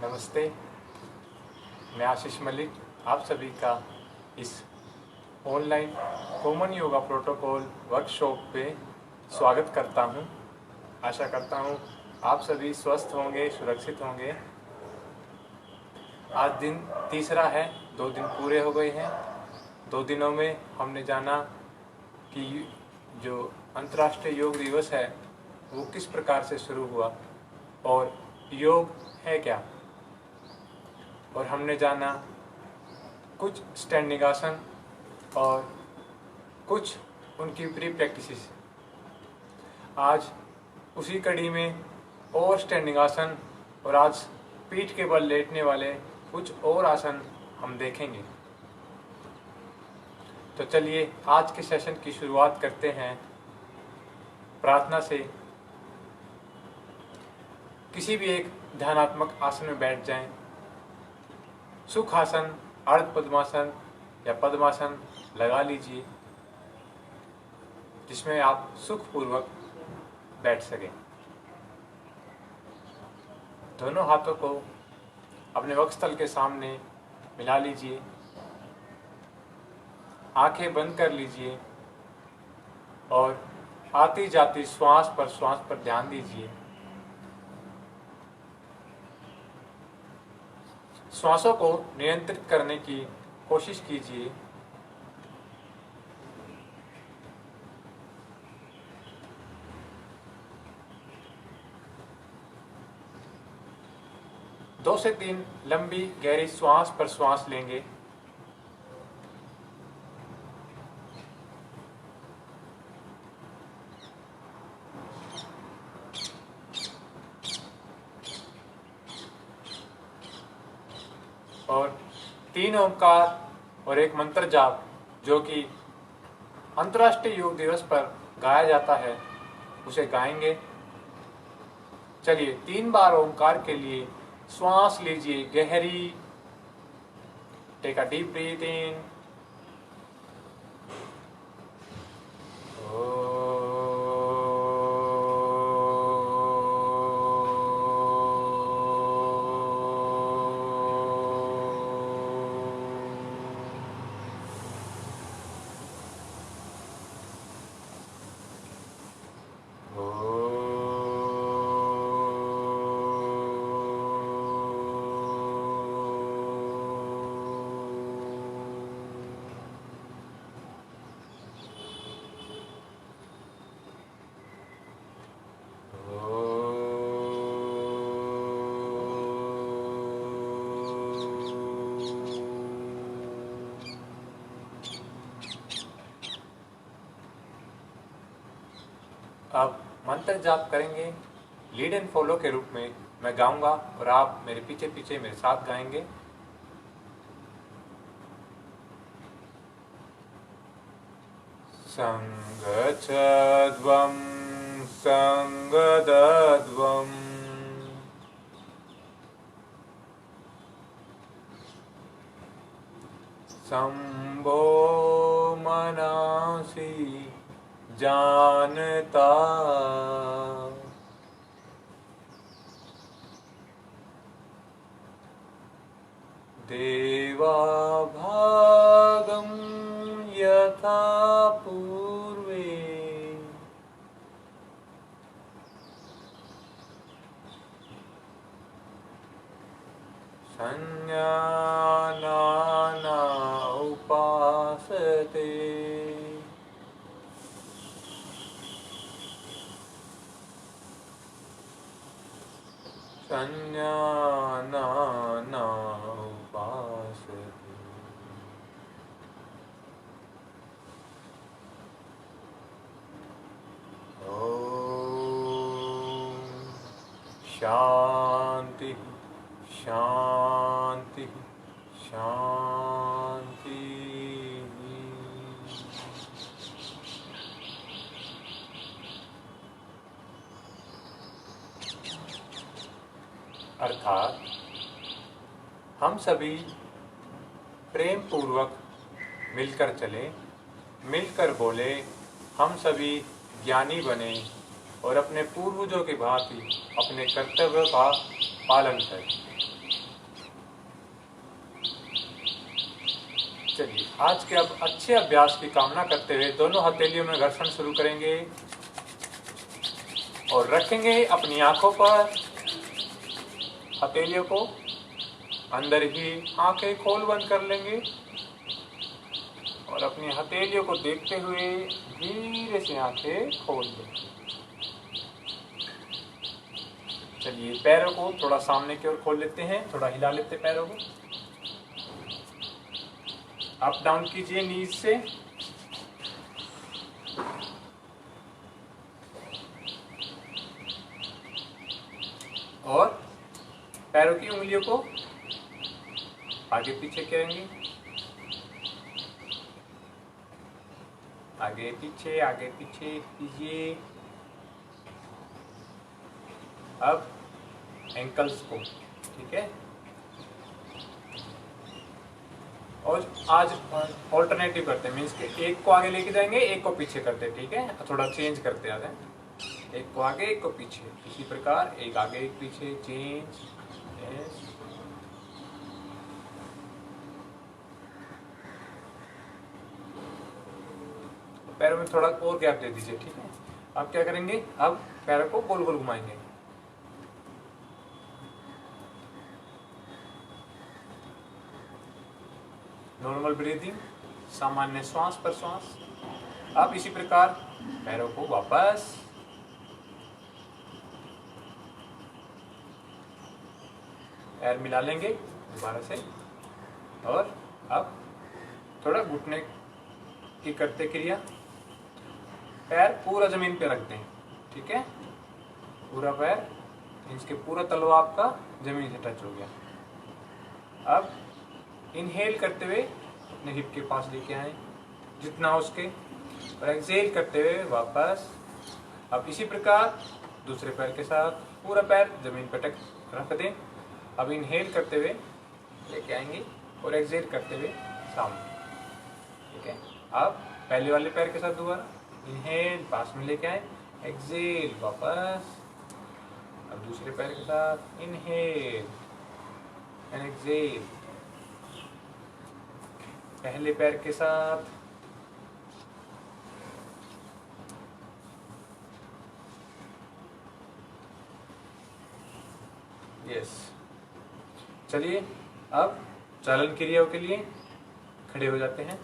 नमस्ते, मैं आशीष मलिक आप सभी का इस online common yoga protocol workshop पे स्वागत करता हूँ। आशा करता हूँ आप सभी स्वस्थ होंगे, सुरक्षित होंगे। आज दिन तीसरा है, 2 दिन पूरे हो गए हैं। 2 दिनों में हमने जाना कि जो अंतर्राष्ट्रीय योग दिवस है वो किस प्रकार से शुरू हुआ और योग है क्या, और हमने जाना कुछ स्टैंडिंग आसन और कुछ उनकी प्री प्रैक्टिसेस। आज उसी कड़ी में और स्टैंडिंग आसन और आज पीठ के बल लेटने वाले कुछ और आसन हम देखेंगे। तो चलिए आज के सेशन की शुरुआत करते हैं प्रार्थना से। किसी भी एक ध्यानात्मक आसन में बैठ जाएं। सुखासन, अर्ध पद्मासन या पद्मासन लगा लीजिए जिसमें आप सुखपूर्वक बैठ सकें। दोनों हाथों को अपने वक्षस्थल के सामने मिला लीजिए, आंखें बंद कर लीजिए और आती जाती श्वास पर ध्यान दीजिए। श्वासों को नियंत्रित करने की कोशिश कीजिए। दो से 3 लंबी गहरी श्वास पर श्वास लेंगे। और 3 ओंकार और एक मंत्र जाप जो कि अंतर्राष्ट्रीय योग दिवस पर गाया जाता है उसे गाएंगे। चलिए 3 बार ओंकार के लिए श्वास लीजिए गहरी। टेक अ डीप ब्रीथ इन। अब मंत्र जाप करेंगे लीड एंड फॉलो के रूप में। मैं गाऊंगा और आप मेरे पीछे पीछे मेरे साथ गाएंगे। संगच्छध्वं संगदध्वं संभो मनासि जानता देवा भागं यथा पूर्वे संज्ञानाना उपासते संज्ञानाना उपासते। ओम शांति शांति शांति। अर्थात हम सभी प्रेम पूर्वक मिलकर चलें, मिलकर बोले, हम सभी ज्ञानी बने और अपने पूर्वजों की भांति अपने कर्तव्य का पालन करें। चलिए आज के अब अच्छे अभ्यास की कामना करते हुए दोनों हथेलियों में घर्षण शुरू करेंगे और रखेंगे अपनी आंखों पर हथेलियों को, अंदर ही आंखें खोल बंद कर लेंगे और अपनी हथेलियों को देखते हुए धीरे से आंखें खोल देंगे। चलिए पैरों को थोड़ा सामने की ओर खोल लेते हैं, थोड़ा हिला लेते पैरों को, अप डाउन कीजिए नीज से। और पैरों की उंगलियों को आगे पीछे करेंगे, आगे पीछे कीजिए। अब एंकल्स को, ठीक है। और आज ऑल्टरनेटिव करते हैं, मीन्स के एक को आगे लेके जाएंगे, एक को पीछे करते हैं, ठीक है। थोड़ा चेंज करते आते हैं, एक को आगे एक को पीछे, इसी प्रकार एक आगे एक पीछे, चेंज। यस, पैरों में थोड़ा और गैप दे दीजिए, ठीक है। अब क्या करेंगे, अब पैरों को गोल गोल घुमाएंगे। नॉर्मल ब्रीदिंग, सामान्य श्वास पर श्वास। अब इसी प्रकार पैरों को वापस पैर मिला लेंगे दोबारा से। और अब थोड़ा घुटने की करते क्रिया, पैर पूरा जमीन पे रख दें, ठीक है। पूरा पैर, इसके पूरा तलवा आपका जमीन से टच हो गया। अब इनहेल करते हुए अपने हिप के पास लेके आए जितना हो उसके, और एक्सहेल करते हुए वापस। अब इसी प्रकार दूसरे पैर के साथ पूरा पैर जमीन पर रख दें। अब इनहेल करते हुए लेके आएंगे और एक्सहेल करते हुए सामने, ठीक है। अब पहले वाले पैर के साथ दोबारा इनहेल पास में लेके आए, एक्सहेल वापस। अब दूसरे पैर के साथ इनहेल एंड एक्सहेल, पहले पैर के साथ यस। चलिए अब चालन क्रियाओं के लिए खड़े हो जाते हैं।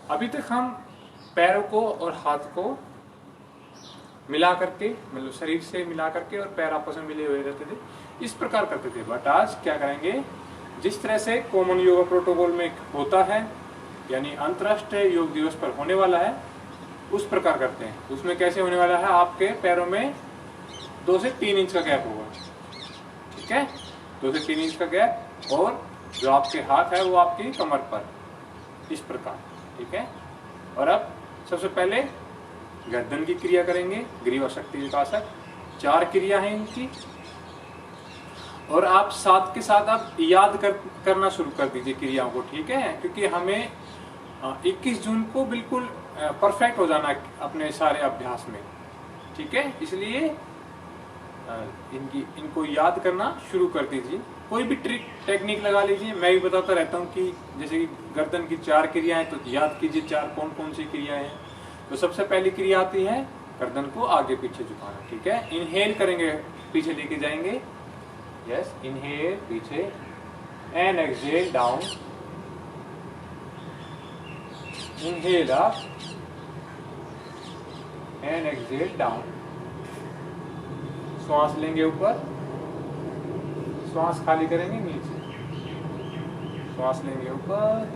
अभी तक हम पैरों को और हाथ को मिला करके, मतलब शरीर से मिला करके और पैर आपस में मिले हुए रहते थे, इस प्रकार करते थे। बट आज क्या करेंगे, जिस तरह से कॉमन योगा प्रोटोकॉल में होता है, यानी अंतर्राष्ट्रीय योग दिवस पर होने वाला है, उस प्रकार करते हैं। उसमें कैसे होने वाला है, आपके पैरों में 2 से 3 इंच का गैप होगा, ठीक है। 2 से 3 इंच का गैप, और जो आपके हाथ है वो आपकी कमर पर, इस प्रकार, ठीक है। और अब सबसे पहले गर्दन की क्रिया करेंगे, ग्रीवा शक्ति विकासक। 4 क्रिया है इनकी, और आप साथ के साथ आप याद करना शुरू कर दीजिए क्रियाओं को, ठीक है। क्योंकि हमें 21 जून को बिल्कुल परफेक्ट हो जाना अपने सारे अभ्यास में, ठीक है। इसलिए इनको याद करना शुरू कर दीजिए। कोई भी ट्रिक टेक्निक लगा लीजिए, मैं भी बताता रहता हूँ कि जैसे कि गर्दन की 4 क्रियाएं, तो याद कीजिए 4 कौन कौन सी क्रियाएं हैं। तो सबसे पहली क्रिया आती है गर्दन को आगे पीछे झुकाना, ठीक है। इनहेल करेंगे, पीछे लेके जाएंगे, यस, इनहेल पीछे and exhale down, inhale up and exhale down. श्वास लेंगे ऊपर, श्वास खाली करेंगे नीचे, श्वास लेंगे ऊपर,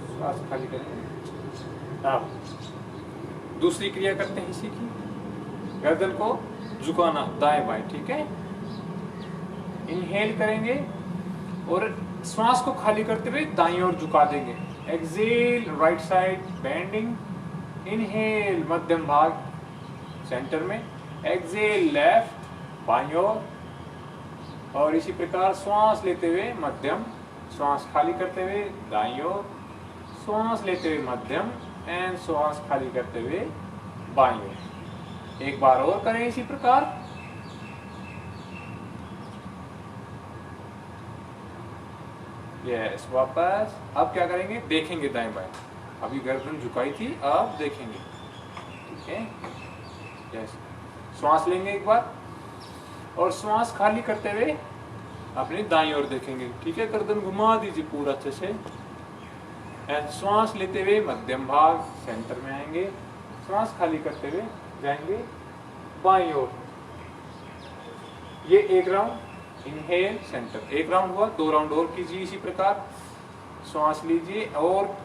श्वास खाली करेंगे। अब दूसरी क्रिया करते हैं इसी की, गर्दन को झुकाना दाएं बाएं, ठीक है। इनहेल करेंगे और श्वास को खाली करते हुए दाईं ओर झुका देंगे। Exhale right side bending, inhale मध्यम भाग सेंटर में, एक्सहेल लेफ्ट बाईं ओर, और इसी प्रकार श्वास लेते हुए मध्यम, श्वास खाली करते हुए दाईं ओर, श्वास लेते हुए मध्यम एंड श्वास खाली करते हुए बाईं ओर। एक बार और करें इसी प्रकार। यस, वापस। अब क्या करेंगे, देखेंगे दाएं बाएं। अभी गर्दन झुकाई थी, अब देखेंगे, ठीक है। यस, श्वास लेंगे एक बार और श्वास खाली करते हुए अपनी दाईं ओर देखेंगे, ठीक है। गर्दन घुमा दीजिए पूरा अच्छे से। एंड श्वास लेते हुए मध्यम भाग सेंटर में आएंगे, श्वास खाली करते हुए जाएंगे बाईं ओर। ये एक राउंड, इनहेल सेंटर, एक राउंड हुआ। 2 राउंड और कीजिए इसी प्रकार। श्वास लीजिए और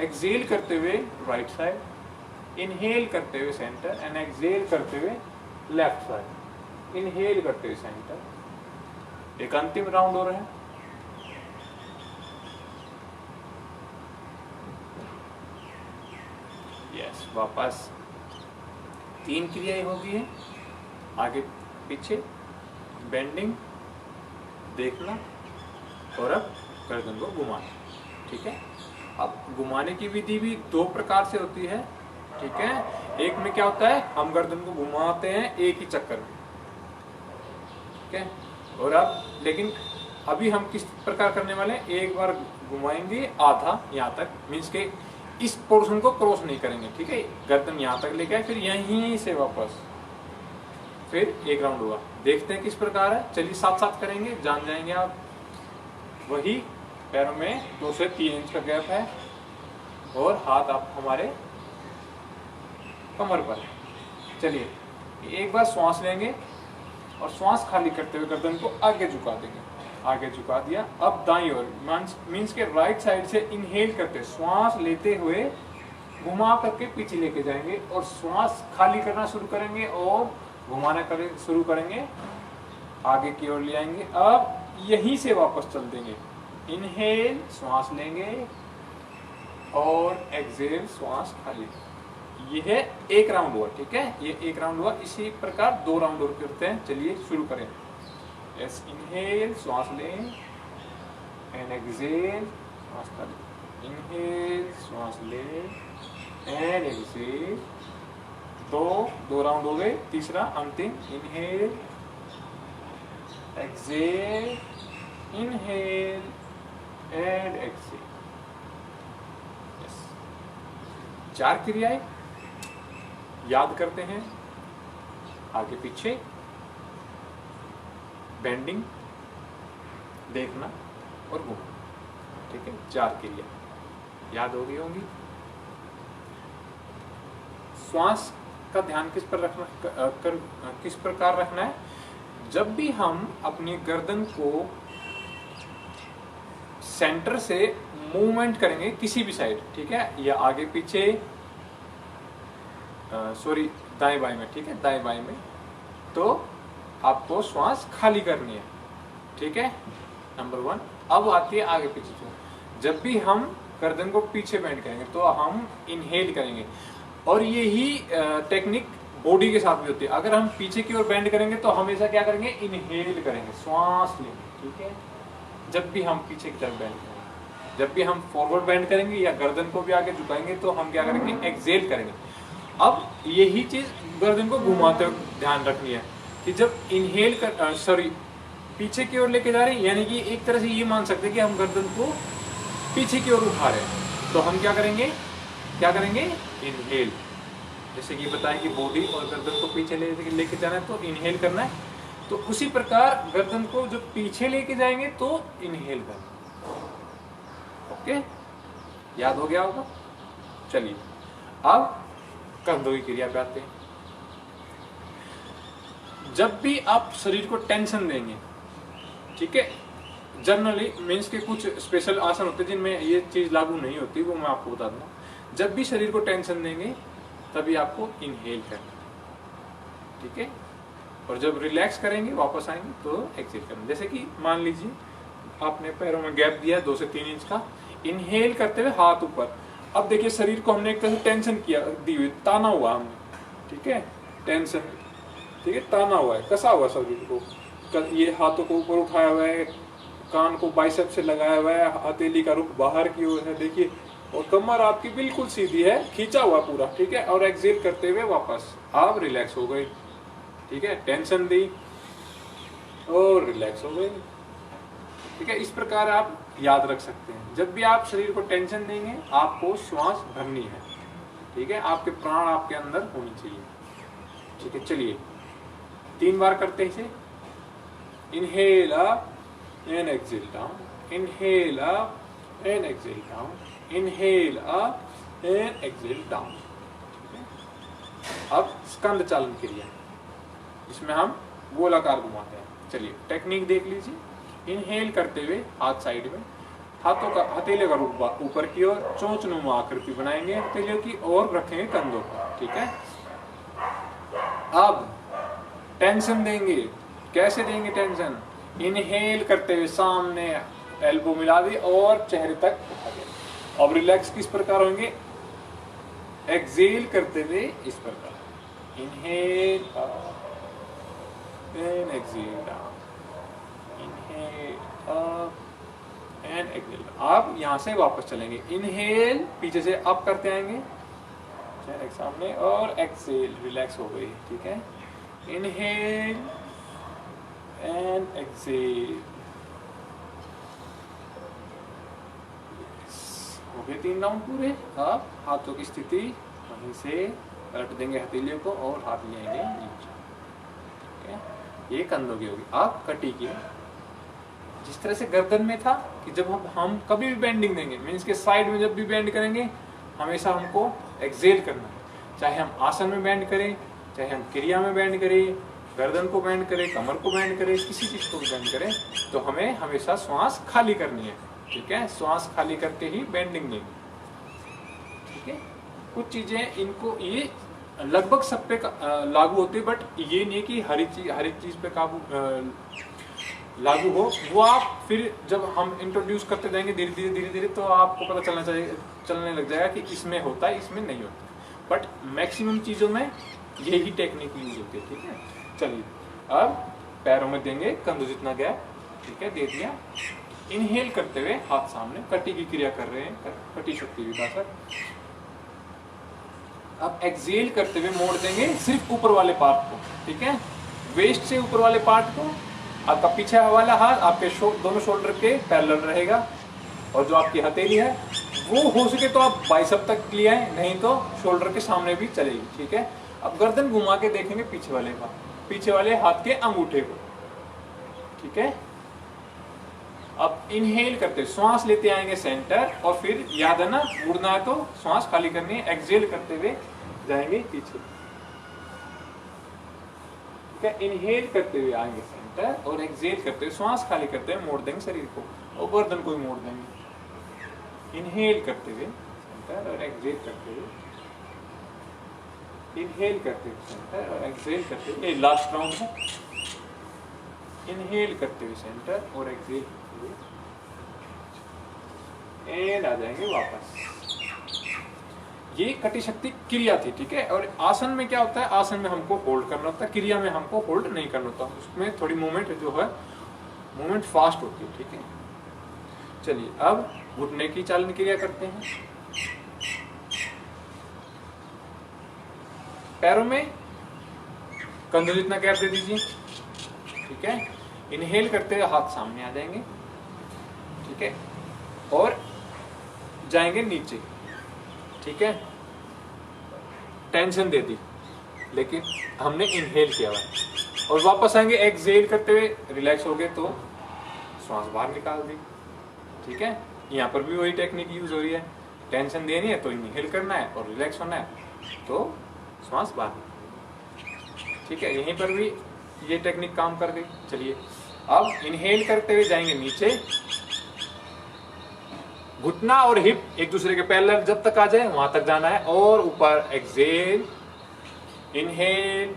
एक्सेल करते हुए राइट साइड, इनहेल करते हुए सेंटर एंड एक्सेल करते हुए लेफ्ट साइड, इनहेल करते हुए सेंटर। एक अंतिम राउंड हो रहा है। यस, वापस 3 क्रियाएं होगी है, आगे पीछे, बेंडिंग, देखना और अब गर्दन को घुमाना, ठीक है। अब घुमाने की विधि भी 2 प्रकार से होती है, ठीक है। एक में क्या होता है, हम गर्दन को घुमाते हैं एक ही चक्कर में, ठीक है। और अब लेकिन अभी हम किस प्रकार करने वाले हैं, एक बार घुमाएंगे आधा यहाँ तक, मीन्स के इस पोर्शन को क्रॉस नहीं करेंगे, ठीक है। गर्दन यहाँ तक लेके आए, फिर यहीं से वापस, फिर एक राउंड हुआ। देखते हैं किस प्रकार है, चलिए साथ साथ करेंगे, जान जाएंगे आप। वही पैरों में 2 से 3 इंच का गैप है और हाथ आप हमारे कमर पर है। चलिए एक बार श्वास लेंगे और श्वास खाली करते हुए गर्दन को आगे झुका देंगे, आगे झुका दिया। अब दाईं ओर मीन्स के राइट साइड से इनहेल करते, श्वास लेते हुए घुमा करके पीछे लेके जाएंगे और श्वास खाली करना शुरू करेंगे और घुमाना शुरू करेंगे, आगे की ओर ले आएंगे। अब यहीं से वापस चल देंगे, इनहेल श्वास लेंगे और एक्सेल श्वास खाली। ये है एक राउंड हुआ, ठीक है। ये एक राउंड हुआ, इसी प्रकार 2 राउंड और करते हैं। चलिए शुरू करें। यस, इनहेल श्वास लें एंड एक्सेल श्वास खाली, इनहेल श्वास लें एंड एक्सेल। 2 राउंड हो गए, तीसरा अंतिम, inhale exhale, inhale and exhale. Yes, 4 क्रियाएं याद करते हैं, आगे पीछे, बेंडिंग, देखना और घूमना, ठीक है। 4 क्रिया याद हो गई होंगी। श्वास का ध्यान किस पर रखना, किस प्रकार रखना है, जब भी हम अपनी गर्दन को सेंटर से मूवमेंट करेंगे किसी भी साइड, ठीक है, या आगे पीछे, सॉरी दाएं बाएं में, ठीक है, दाएं बाएं में, तो आपको श्वास खाली करनी है, ठीक है, नंबर 1। अब आती है आगे पीछे। जब भी हम गर्दन को पीछे बेंड करेंगे तो हम इनहेल करेंगे, और यही टेक्निक बॉडी के साथ भी होती है। अगर हम पीछे की ओर बेंड करेंगे तो हमेशा क्या करेंगे, इनहेल करेंगे, श्वास लेंगे, ठीक है, जब भी हम पीछे की तरफ बेंड करेंगे। जब भी हम फॉरवर्ड बेंड करेंगे या गर्दन को भी आगे झुकाएंगे तो हम क्या करेंगे, एक्सेल करेंगे। अब यही चीज गर्दन को घुमाते हुए ध्यान रखनी है कि जब इनहेल कर सॉरी पीछे की ओर लेके जा रहे हैं, यानी कि एक तरह से ये मान सकते हैं कि हम गर्दन को पीछे की ओर उठा रहे हैं, तो हम क्या करेंगे, इनहेल। जैसे कि बताएं कि बॉडी और गर्दन को पीछे लेके जाना है तो इनहेल करना है, तो उसी प्रकार गर्दन को जब पीछे लेके जाएंगे तो इनहेल करना। ओके, याद हो गया होगा। चलिए अब कंधों की क्रिया पे आते हैं। जब भी आप शरीर को टेंशन देंगे, ठीक है, जनरली मीन्स के कुछ स्पेशल आसन होते हैं जिनमें ये चीज लागू नहीं होती, वो मैं आपको बता दूंगा। जब भी शरीर को टेंशन देंगे तभी आपको इनहेल करना, ठीक है, और जब रिलैक्स करेंगे वापस आएंगे तो एक्सेल करना। जैसे कि मान लीजिए आपने पैरों में गैप दिया 2 से 3 इंच का, इनहेल करते हुए हाथ ऊपर। अब देखिए शरीर को हमने एक तरह से टेंशन किया, दी हुई, ताना हुआ हमने, ठीक है, टेंशन, ठीक है, ताना हुआ है, कसा हुआ शरीर को, ये हाथों को ऊपर उठाया हुआ है, कान को बाइसेप से लगाया हुआ है, हथेली का रुख बाहर की ओर है, देखिए, और कमर आपकी बिल्कुल सीधी है, खींचा हुआ पूरा, ठीक है, और एक्सेल करते हुए वापस आप रिलैक्स हो गए, ठीक है, टेंशन दी और रिलैक्स हो गए। ठीक है, इस प्रकार आप याद रख सकते हैं। जब भी आप शरीर को टेंशन देंगे आपको श्वास भरनी है, ठीक है, आपके प्राण आपके अंदर होनी चाहिए, ठीक है। चलिए 3 बार करते हैं इसे। Inhale up and exhale down, inhale up and exhale down, inhale up and exhale down. अब स्कंद चालन क्रिया, इसमें हम गोलाकार घुमाते हैं। चलिए टेक्निक देख लीजिए। इनहेल करते हुए हाथ साइड में, हाथों का हथेले का रूप ऊपर की ओर, चोंचनुमा आकृति बनाएंगे, हथेलियों की ओर रखेंगे कंधों पर, ठीक है। अब टेंशन देंगे, कैसे देंगे टेंशन? इनहेल करते हुए सामने एल्बो मिला दी और चेहरे तक उठा दिया। अब रिलैक्स किस प्रकार होंगे? एक्सेल करते हुए इस प्रकार, inhale up and exhale down, inhale up and exhale. आप यहां से वापस चलेंगे, इनहेल पीछे से अप करते आएंगे चेहरे के सामने और एक्सेल, रिलैक्स हो गई, ठीक है। इनहेल एंड एक्सेल, हो गए 3 राउंड पूरे। अब हाथों की स्थिति वहीं से पलट देंगे हथेलियों को और हाथ ले आएंगे नीचे, ठीक है। ये कंधों की होगी। अब कटी की, जिस तरह से गर्दन में था कि जब हम कभी भी बेंडिंग देंगे, मीन्स के साइड में जब भी बेंड करेंगे हमेशा हमको एक्सेल करना है। चाहे हम आसन में बेंड करें, चाहे हम क्रिया में बेंड करें, गर्दन को बेंड करें, कमर को बेंड करें, किसी चीज को भी बेंड करें, तो हमें हमेशा श्वास खाली करनी है, ठीक है। श्वास खाली करके ही बेंडिंग देंगे, ठीक है। कुछ चीजें इनको ये लगभग सब पे लागू होती है, बट ये नहीं कि हर एक चीज पे काबू लागू हो। वो आप फिर जब हम इंट्रोड्यूस करते जाएंगे धीरे धीरे तो आपको पता चलने लग जाएगा कि इसमें होता है, इसमें नहीं होता, बट मैक्सिमम चीजों में यही टेक्निक यूज होती है, ठीक है। चलिए अब पैरों में देंगे कंधों जितना गैप, ठीक है, दे दिया। इनहेल करते हुए हाथ सामने, कटी की क्रिया कर रहे हैं, कटी शक्ति विकासक। अब एक्सेल करते हुए मोड़ देंगे सिर्फ ऊपर वाले पार्ट को, ठीक है, वेस्ट से ऊपर वाले पार्ट को। आपका पीछे वाला हाथ आपके दोनों शोल्डर के पैरेलल रहेगा और जो आपकी हथेली है वो हो सके तो आप बाइसेप तक ले आए, नहीं तो शोल्डर के सामने भी चलेगी, ठीक है। अब गर्दन घुमा के देखेंगे पीछे वाले हाथ के अंगूठे को, ठीक है। अब इनहेल करते श्वास लेते आएंगे सेंटर और फिर याद है ना, मुड़ना है तो श्वास खाली करनी है। एक्सेल करते हुए जाएंगे पीछे, ठीक है। इनहेल करते हुए आएंगे सेंटर और एक्सेल करते हुए श्वास खाली करते हुए मोड़ देंगे शरीर को और गर्दन को भी मोड़ देंगे। इनहेल करते हुए सेंटर और एक्सेल करते हुए, इनहेल करते हुए सेंटर और एक्सेल करते हुए, लास्ट राउंड है। इनहेल करते हुए सेंटर और एक्सेल करते हुए एंड आ जाएंगे वापस। ये कटी शक्ति क्रिया थी, ठीक है। और आसन में क्या होता है? आसन में हमको होल्ड करना होता है, क्रिया में हमको होल्ड नहीं करना होता, उसमें थोड़ी मूवमेंट जो है मूवमेंट फास्ट होती है, ठीक है। चलिए अब घुटने की चालन क्रिया करते हैं। पैरों में कंधों जितना गैप दे दीजिए, ठीक है। इनहेल करते हुए हाथ सामने आ जाएंगे, ठीक है, और जाएंगे नीचे, ठीक है। टेंशन दे दी लेकिन हमने इनहेल किया हुआ और वापस आएंगे एक्सहेल करते हुए, रिलैक्स हो गए तो श्वास बाहर निकाल दी, ठीक है। यहाँ पर भी वही टेक्निक यूज हो रही है, टेंशन देनी है तो इनहेल करना है और रिलैक्स होना है तो श्वास बाहर, ठीक है। यहीं पर भी ये टेक्निक काम कर गई। चलिए अब इनहेल करते हुए जाएंगे नीचे, घुटना और हिप एक दूसरे के पैरेलल जब तक आ जाए वहां तक जाना है और ऊपर एक्सहेल, इनहेल,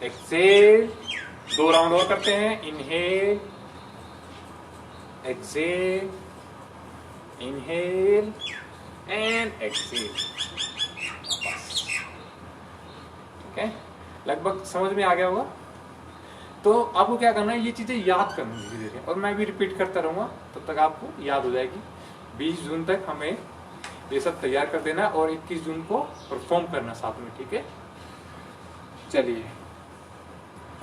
एक्सहेल, 2 राउंड और करते हैं। Inhale, exhale, inhale and exhale, ठीक है। लगभग समझ में आ गया होगा। तो आपको क्या करना है, ये चीजें याद करनी है धीरे धीरे, और मैं भी रिपीट करता रहूंगा तब तक आपको याद हो जाएगी। 20 जून तक हमें ये सब तैयार कर देना और 21 जून को परफॉर्म करना साथ में, ठीक है। चलिए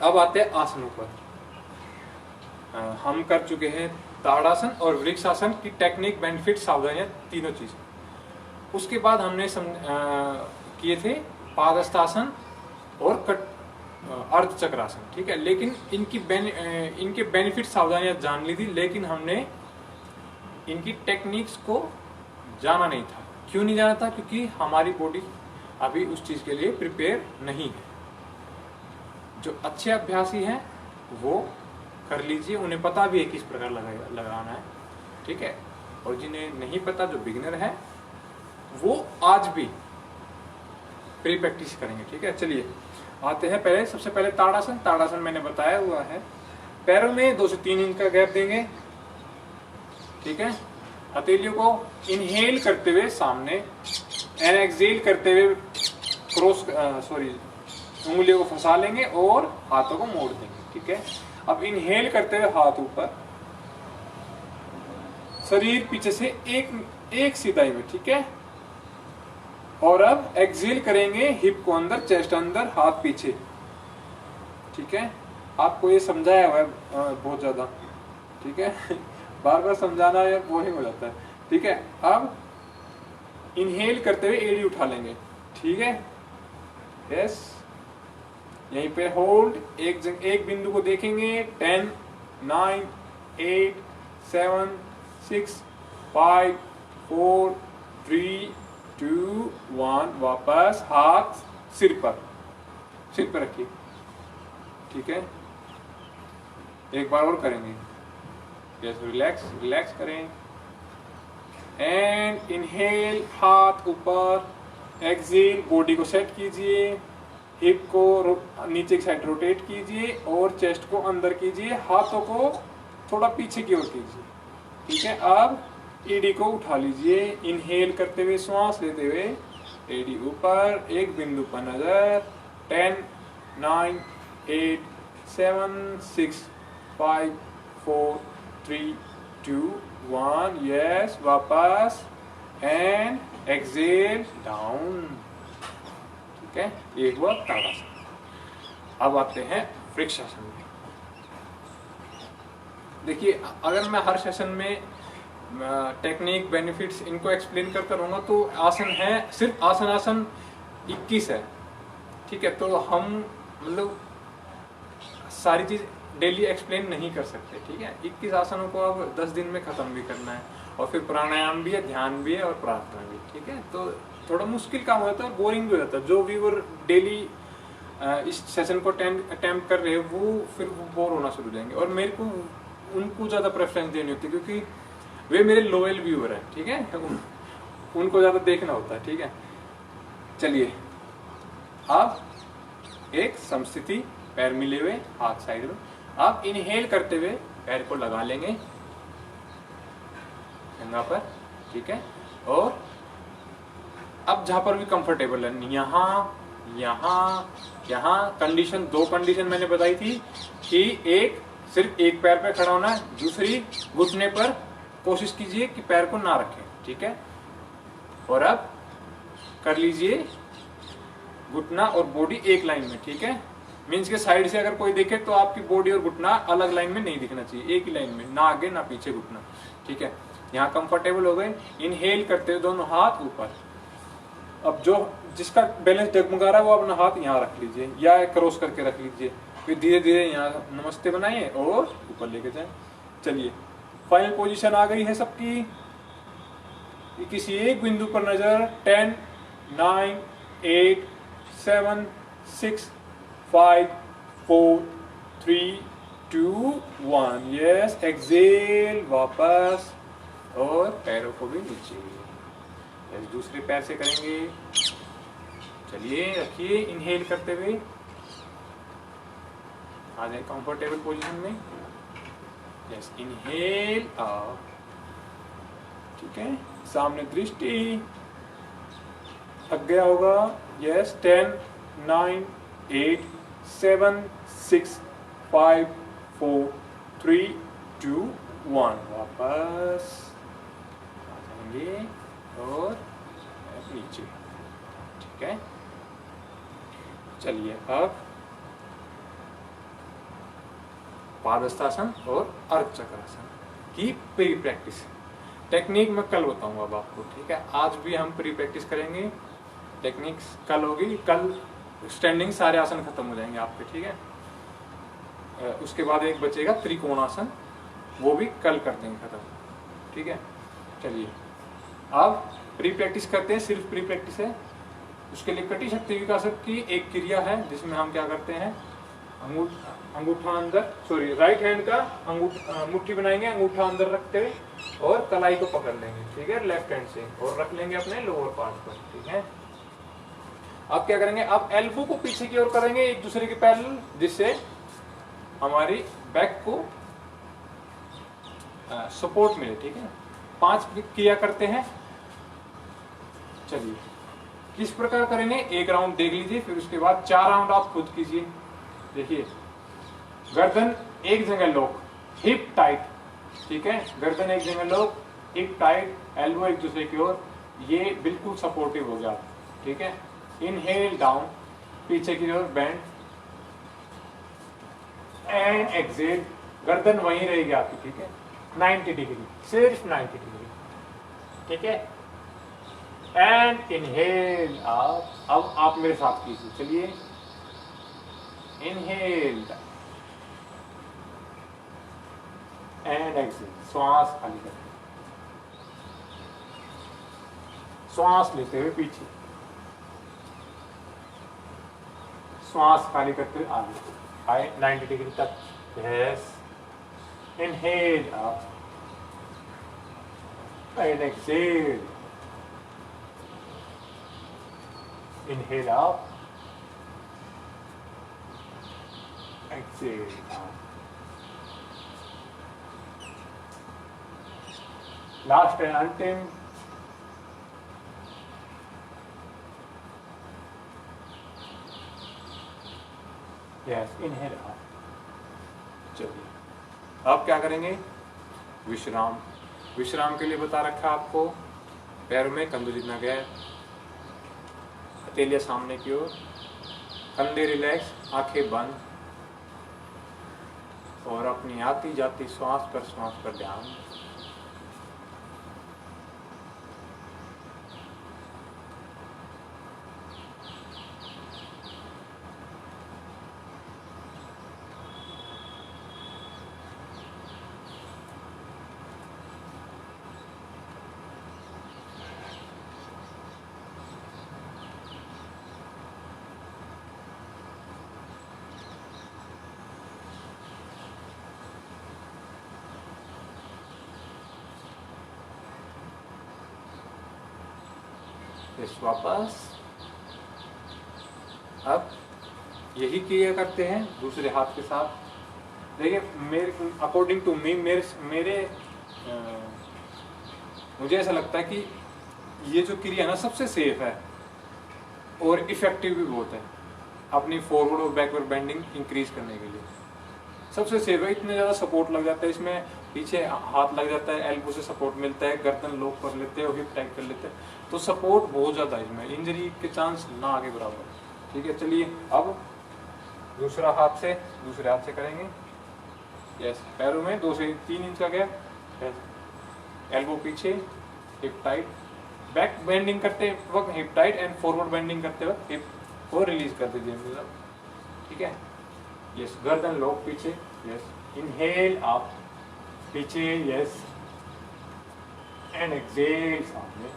अब आते हैं आसनों पर। हम कर चुके हैं ताड़ासन और वृक्षासन की टेक्निक, बेनिफिट, सावधानियां, तीनों चीज। उसके बाद हमने किए थे पादस्थासन और अर्ध चक्रासन, ठीक है। लेकिन इनके बेनिफिट, सावधानियां जान ली थी, लेकिन हमने इनकी टेक्निक्स को जाना नहीं था। क्यों नहीं जाना था? क्योंकि हमारी बॉडी अभी उस चीज के लिए प्रिपेयर नहीं है। जो अच्छे अभ्यासी हैं वो कर लीजिए, उन्हें पता भी है किस प्रकार लगाना है, ठीक है। और जिन्हें नहीं पता, जो बिगिनर है, वो आज भी प्री प्रैक्टिस करेंगे, ठीक है। चलिए आते हैं पहले, सबसे पहले ताड़ासन। ताड़ासन मैंने बताया हुआ है, पैरों में 2 से 3 इंच का गैप देंगे, ठीक है। हथेलियों को इनहेल करते हुए सामने एंड एक्सहेल करते हुए उंगलियों को फंसा लेंगे और हाथों को मोड़ देंगे, ठीक है। अब इनहेल करते हुए हाथ ऊपर, शरीर पीछे से एक सीधाई में, ठीक है। और अब एक्सहेल करेंगे, हिप को अंदर, चेस्ट अंदर, हाथ पीछे, ठीक है। आपको ये समझाया हुआ है बहुत ज्यादा, ठीक है। बार बार समझाना यार बोरिंग हो जाता है, ठीक है। अब इनहेल करते हुए एड़ी उठा लेंगे, ठीक है। यस, यहीं पे होल्ड, एक बिंदु को देखेंगे। 10, 9, 8, 7, 6, 5, 4, 3, 2, 1। वापस हाथ सिर पर रखिए, ठीक है। एक बार और करेंगे। यस, रिलैक्स करें एंड इनहेल, हाथ ऊपर, एक्सहेल, बॉडी को सेट कीजिए, हिप को नीचे की साइड रोटेट कीजिए और चेस्ट को अंदर कीजिए, हाथों को थोड़ा पीछे की ओर कीजिए, ठीक है। अब एडी को उठा लीजिए, इनहेल करते हुए, श्वास लेते हुए, एडी ऊपर, एक बिंदु पर नजर। 10, 9, 8, 7, 6, 5, 4, 3, 2, 1। यस, वापस एंड एक्सहेल डाउन, ठीक है। ये हुआ ताड़ासन। अब आते हैं वृक्षासन में। देखिए, अगर मैं हर सेशन में टेक्निक, बेनिफिट्स इनको एक्सप्लेन करता रहूंगा तो आसन है, सिर्फ आसन 21 है, ठीक है। तो हम मतलब सारी चीज डेली एक्सप्लेन नहीं कर सकते, ठीक है। 21 आसनों को अब 10 दिन में खत्म भी करना है, और फिर प्राणायाम भी है, ध्यान भी है और प्रार्थना भी, ठीक है। तो थोड़ा मुश्किल काम होता है, बोरिंग भी हो जाता है। जो व्यूअर डेली इस सेशन को अटेम्प्ट कर रहे हैं वो फिर बोर होना शुरू हो जाएंगे, और मेरे को उनको ज्यादा प्रेफरेंस देनी होती है क्योंकि वे मेरे लोयल व्यूअर हैं, ठीक है। उनको ज्यादा देखना होता है, ठीक है। चलिए, अब एक समस्थिति, पैर मिले हुए, हाथ साइड में। आप इनहेल करते हुए पैर को लगा लेंगे जंघा पर, ठीक है। और अब जहां पर भी कंफर्टेबल है, यहाँ कंडीशन, 2 कंडीशन मैंने बताई थी कि सिर्फ एक पैर पर खड़ा होना है, दूसरी घुटने पर कोशिश कीजिए कि पैर को ना रखें, ठीक है। और अब कर लीजिए घुटना और बॉडी एक लाइन में, ठीक है। मीन्स के साइड से अगर कोई देखे तो आपकी बॉडी और घुटना अलग लाइन में नहीं दिखना चाहिए, एक ही लाइन में, ना आगे ना पीछे घुटना, ठीक है। यहाँ कंफर्टेबल हो गए। इनहेल करते हुए दोनों हाथ ऊपर। अब जिसका बैलेंस डगमगा रहा है वो अपना हाथ यहाँ रख लीजिए या क्रॉस करके रख लीजिए, फिर धीरे धीरे यहाँ नमस्ते बनाइए और ऊपर लेके जाए। चलिए, फाइनल पोजीशन आ गई है सबकी। किसी एक बिंदु पर नजर। 10, 9, 8, 7, 6, 5, 4, 3, 2, 1। यस, एक्सहेल, वापस, और पैरों को भी नीचे। दूसरे पैर से करेंगे। चलिए, रखिए, इनहेल करते हुए आ जाए कंफर्टेबल पोजीशन में। यस, इनहेल अप, ठीक है। सामने दृष्टि, थक गया होगा। यस, 10, 9, 8, 7, 6, 5, 4, 3, 2, 1। वापस आ जाएंगे और नीचे, ठीक है। चलिए, अब पादहस्तासन और अर्ध चक्रासन की प्री प्रैक्टिस। टेक्निक मैं कल बताऊंगा अब आपको, ठीक है। आज भी हम प्री प्रैक्टिस करेंगे, टेक्निक्स कल होगी। कल स्टैंडिंग सारे आसन खत्म हो जाएंगे आपके, ठीक है। उसके बाद एक बचेगा त्रिकोणासन, वो भी कल कर देंगे खत्म, ठीक है। चलिए अब प्री प्रैक्टिस करते हैं, सिर्फ प्री प्रैक्टिस है। उसके लिए कटी शक्ति विकासक की एक क्रिया है जिसमें हम क्या करते हैं, अंगूठा अंदर, सॉरी राइट हैंड का मुट्ठी बनाएंगे, अंगूठा अंदर रखते हुए और कलाई को पकड़ लेंगे, ठीक है, लेफ्ट हैंड से, और रख लेंगे अपने लोअर पार्ट पर, ठीक है। अब क्या करेंगे, अब एल्बो को पीछे की ओर करेंगे एक दूसरे के पैरेलल, जिससे हमारी बैक को सपोर्ट मिले, ठीक है। 5 क्रिया करते हैं। चलिए किस प्रकार करेंगे, एक राउंड देख लीजिए, फिर उसके बाद 4 राउंड आप खुद कीजिए। देखिए गर्दन एक जगह लॉक, हिप टाइट, ठीक है, गर्दन एक जगह लॉक, हिप टाइट, एल्बो एक दूसरे की ओर, ये बिल्कुल सपोर्टिव हो गया, ठीक है। इनहेल डाउन, पीछे की ओर बेंड एंड एक्सेल, गर्दन वहीं रहेगी आपकी, ठीक है, 90 डिग्री, सिर्फ 90 डिग्री, ठीक है। एंड इनहेल आप, अब आप मेरे साथ कीजिए, चलिए। इनहेल एंड एक्सेल, श्वास खाली करते, श्वास लेते हुए पीछे, श्वास खाली करते हुए आगे, 90 डिग्री तक, yes. Inhale up and exhale, inhale up, exhale out. Last and ultimate, yes, inhale out. चलिए अब क्या करेंगे, विश्राम। विश्राम के लिए बता रखा आपको, पैरों में कंधे जितना गैप, हथेलियां सामने की ओर, कंधे रिलैक्स, आंखें बंद, और अपनी आती जाती श्वास पर ध्यान। वापस, अब यही क्रिया करते हैं दूसरे हाथ के साथ। देखिए मेरे अकॉर्डिंग टू मी, मुझे ऐसा लगता है कि ये जो क्रिया है ना सबसे सेफ है और इफेक्टिव भी बहुत है अपनी फॉरवर्ड और बैकवर्ड बेंडिंग इंक्रीज करने के लिए। सबसे सेफ है, इतने ज़्यादा सपोर्ट लग जाता है इसमें, पीछे हाथ लग जाता है, एल्बो से सपोर्ट मिलता है, गर्दन लॉक कर लेते हैं और हिप टाइट कर लेते हैं, तो सपोर्ट बहुत ज़्यादा है इसमें, इंजरी के चांस ना आगे बराबर, ठीक है। चलिए अब दूसरे हाथ से करेंगे, यस। पैरों में 2 से 3 इंच का गैप, एल्बो पीछे, हिप टाइट, बैक बेंडिंग करते वक्त hip tight and forward bending करते वक्त हिप को रिलीज कर दीजिए, ठीक है। यस, गर्दन लॉक पीछे, यस। इनहेल अप, पीछे, यस, एंड एक्सेल सामने।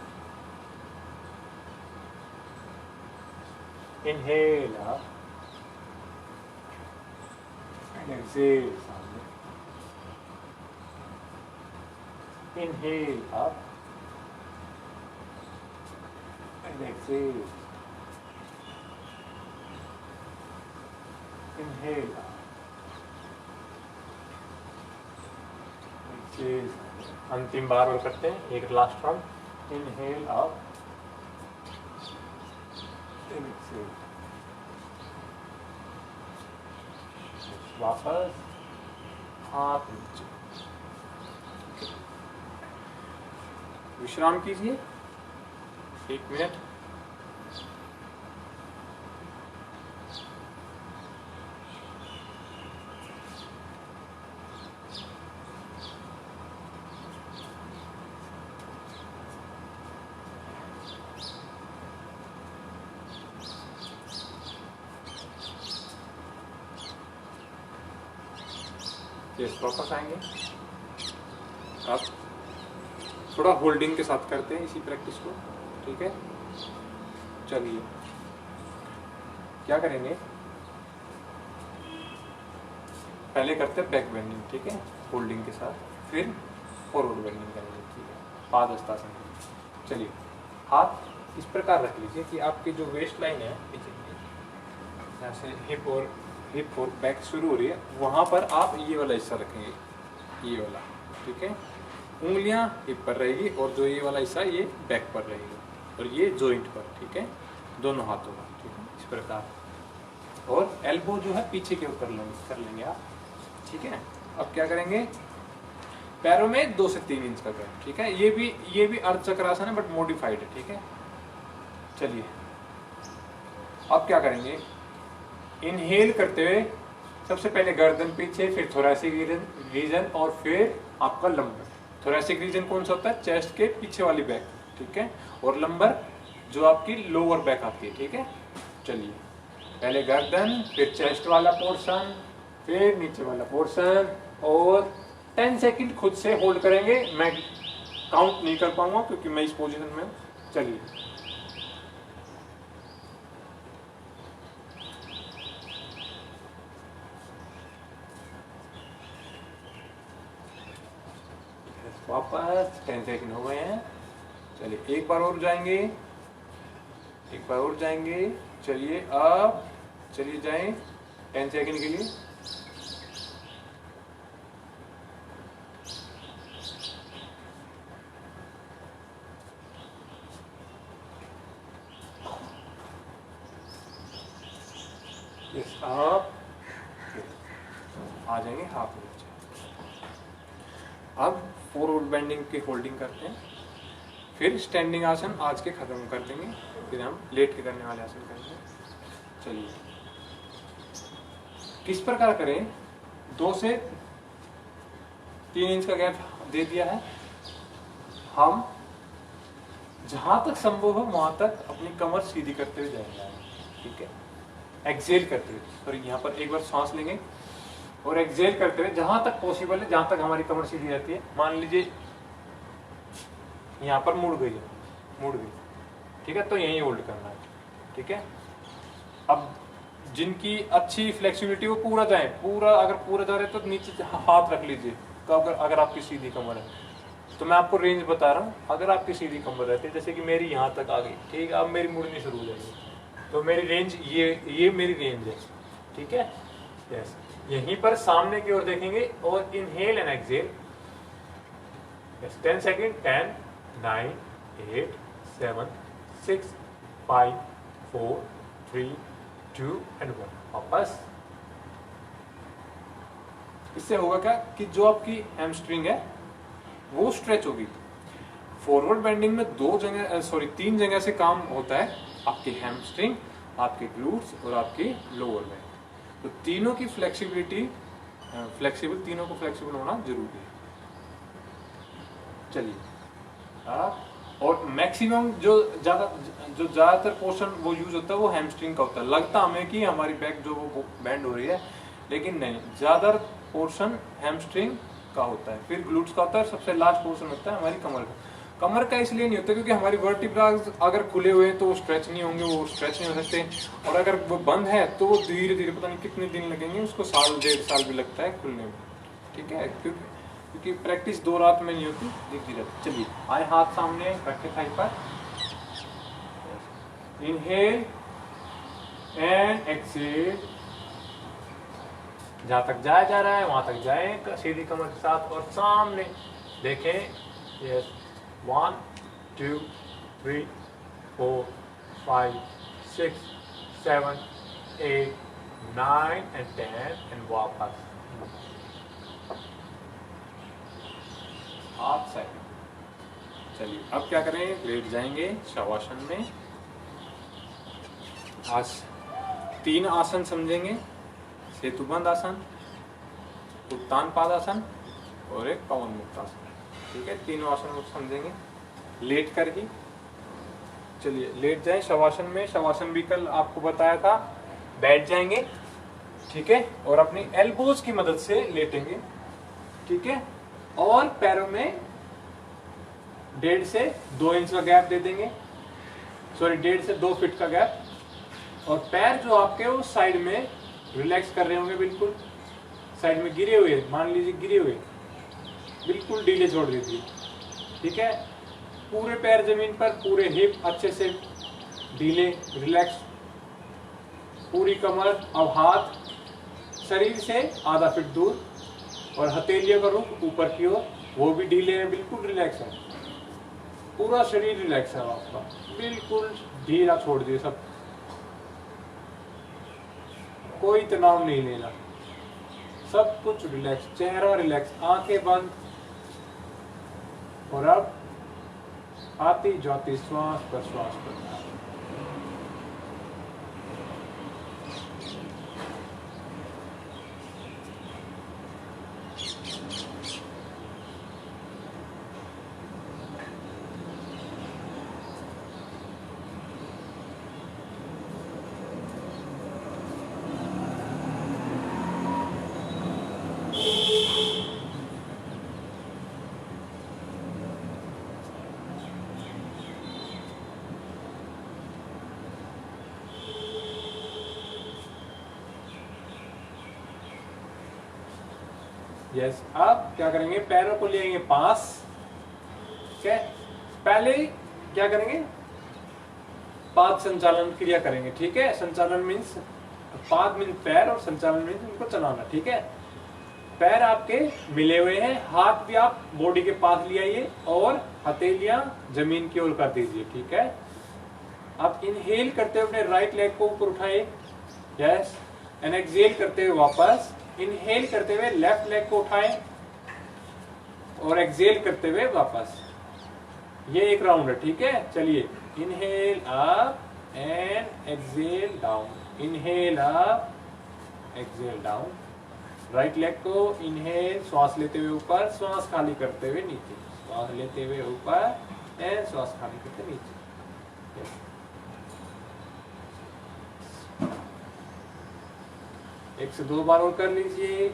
इनहेल अप एंड एक्सेल सामने। Inhale up and exhale. Inhale up. Exhale. अंतिम बार और करते हैं, एक last round. Inhale up, exhale, वापस हाथ नीचे, विश्राम कीजिए 1 मिनट। यस, वापस आएंगे। अब थोड़ा होल्डिंग के साथ करते हैं इसी प्रैक्टिस को, ठीक है। चलिए क्या करेंगे, पहले करते हैं बैक बेंडिंग, ठीक है, होल्डिंग के साथ, फिर फॉरवर्ड बेंडिंग करेंगे, ठीक है, पादहस्तासन। चलिए हाथ इस प्रकार रख लीजिए कि आपकी जो वेस्ट लाइन है पीछे यहाँ से हिप और बैक शुरू हो रही है, वहाँ पर आप ये वाला हिस्सा रखेंगे, ये वाला, ठीक है। उंगलियां हिप पर रहेगी और जो ये वाला हिस्सा ये बैक पर रहेगी और ये जॉइंट पर, ठीक है, दोनों हाथों का, ठीक है, इस प्रकार। और एल्बो जो है पीछे के ऊपर कर लेंगे आप, ठीक है। अब क्या करेंगे, पैरों में 2 से 3 इंच का गैप, ठीक है। ये भी अर्धचक्रासन है बट मॉडिफाइड है, ठीक है। चलिए अब क्या करेंगे, इनहेल करते हुए सबसे पहले गर्दन पीछे, फिर थोरैसिक रीजन और फिर आपका लंबर। थोरैसिक रीजन कौन सा होता है, चेस्ट के पीछे वाली बैक, ठीक है, और लंबर जो आपकी लोअर बैक आती है, ठीक है। चलिए पहले गर्दन, फिर चेस्ट वाला पोर्शन, फिर नीचे वाला पोर्शन, और 10 सेकंड खुद से होल्ड करेंगे। मैं काउंट नहीं कर पाऊंगा क्योंकि मैं इस पोजीशन में हूं। चलिए वापस 10 सेकंड हो गए हैं। चलिए एक बार और जाएंगे, एक बार और जाएंगे। चलिए अब चलिए जाएं 10 सेकंड के लिए। आप आ जाएंगे हाथ नीचे। अब फॉरवर्ड बेंडिंग की होल्डिंग करते हैं, फिर स्टैंडिंग आसन आज के खत्म कर देंगे, फिर हम लेट के करने वाले आसन करेंगे। चलिए किस प्रकार करें, 2 से 3 इंच का गैप दे दिया है। हम जहां तक संभव हो वहां तक अपनी कमर सीधी करते हुए जाएंगे, ठीक है। एक्सेल करते हुए, सॉरी यहाँ पर एक बार सांस लेंगे और एक्सेल करते हुए जहां तक पॉसिबल है, जहां तक हमारी कमर सीधी रहती है। मान लीजिए यहाँ पर मुड़ गई, ठीक है, तो यही होल्ड करना है, ठीक है। अब जिनकी अच्छी फ्लेक्सिबिलिटी वो पूरा जाए, अगर पूरा जा रहे तो नीचे हाथ रख लीजिए। तो अगर आपकी सीधी कमर है तो मैं आपको रेंज बता रहा हूँ। अगर आपकी सीधी कमर रहती है, जैसे कि मेरी यहाँ तक आ गई, ठीक है, अब मेरी मुड़नी शुरू हो जाएगी, तो मेरी रेंज ये मेरी रेंज है, ठीक है। यस, यहीं पर सामने की ओर देखेंगे और inhale and exhale. Yes, 10 second, 10, 9, 8, 7, 6, 5, 4, 3, 2 and 1। वापस। इससे होगा क्या कि जो आपकी हैमस्ट्रिंग है वो स्ट्रेच होगी। फॉरवर्ड बेंडिंग में 3 जगह से काम होता है, आपकी हैमस्ट्रिंग, आपके ग्लूट्स और आपकी लोअर बैक। तो तीनों की फ्लेक्सिबिलिटी तीनों को फ्लेक्सिबल होना जरूरी है। चलिए और मैक्सिमम जो ज्यादातर पोर्शन वो यूज होता है वो हैमस्ट्रिंग का होता है। लगता हमें कि हमारी बैक जो वो बैंड हो रही है, लेकिन नहीं, ज्यादा पोर्शन हैमस्ट्रिंग का होता है, फिर ग्लूट्स का होता है, सबसे लास्ट पोर्शन होता है हमारी कमर का। कमर का इसलिए नहीं होता क्योंकि हमारी वर्टिब्रास अगर खुले हुए हैं तो वो स्ट्रेच नहीं होंगे, वो स्ट्रेच नहीं हो सकते, और अगर वो बंद है तो वो धीरे धीरे, पता नहीं कितने दिन लगेंगे उसको, 1.5 साल भी लगता है खुलने में, ठीक है, क्योंकि प्रैक्टिस 2 रात में नहीं होती, धीरे। चलिए आए हाथ सामने रखे थाई पर, इनहेल एंड एक्सेल। जहां तक जाया जा रहा है वहां तक जाएं सीधी कमर के साथ और सामने देखें। यस, 1, 2, 3, 4, 5, 6, 7, 8, 9 and 10 एंड वापस हाथ साइड। चलिए अब क्या करें, लेट जाएंगे शवासन में। आज 3 आसन समझेंगे, सेतुबंध आसन, उत्तान पादासन और एक पवन मुक्त आसन, ठीक है। तीनों आसन समझेंगे लेट करके। चलिए लेट जाएं शवासन में। शवासन भी कल आपको बताया था, बैठ जाएंगे, ठीक है, और अपनी एल्बोज की मदद से लेटेंगे। ठीक है। और पैरों में 1.5 से 2 इंच का गैप दे देंगे, सॉरी 1.5 से 2 फीट का गैप। और पैर जो आपके वो साइड में रिलैक्स कर रहे होंगे, बिल्कुल साइड में गिरे हुए, मान लीजिए गिरे हुए, बिल्कुल ढीले छोड़ दीजिए, ठीक है। पूरे पैर जमीन पर, पूरे हिप अच्छे से ढीले रिलैक्स, पूरी कमर। अब हाथ शरीर से आधा फीट दूर और हथेलियों का रुख ऊपर की ओर, वो भी ढीले हैं, बिल्कुल रिलैक्स है। पूरा शरीर रिलैक्स है आपका, बिल्कुल ढीला छोड़ दिए सब, कोई तनाव नहीं लेना, सब कुछ रिलैक्स, चेहरा रिलैक्स, आंखें बंद। और अब आती जाती श्वास पर श्वास करना। यस, अब क्या करेंगे, पैरों को ले आएंगे पास, ठीक है। पहले क्या करेंगे, पाद संचालन क्रिया करेंगे, ठीक है। संचालन मीन्स, पाद मीन्स पैर और संचालन मीन्स उनको चलाना, ठीक है। पैर आपके मिले हुए हैं, हाथ भी आप बॉडी के पास ले आइए और हथेलियां जमीन की ओर कर दीजिए, ठीक है। आप इनहेल करते हुए अपने राइट लेग को ऊपर उठाए, यस, एंड एक्सहेल करते हुए वापस, इनहेल करते हुए लेफ्ट लेग को उठाएं और एक्सहेल करते हुए वापस। ये एक राउंड है, ठीक है। चलिए, inhale up and exhale down, inhale up exhale down. Right leg को इनहेल, श्वास लेते हुए ऊपर, श्वास खाली करते हुए नीचे, श्वास लेते हुए ऊपर एंड श्वास खाली करते हुए नीचे। एक से 2 बार और कर लीजिए।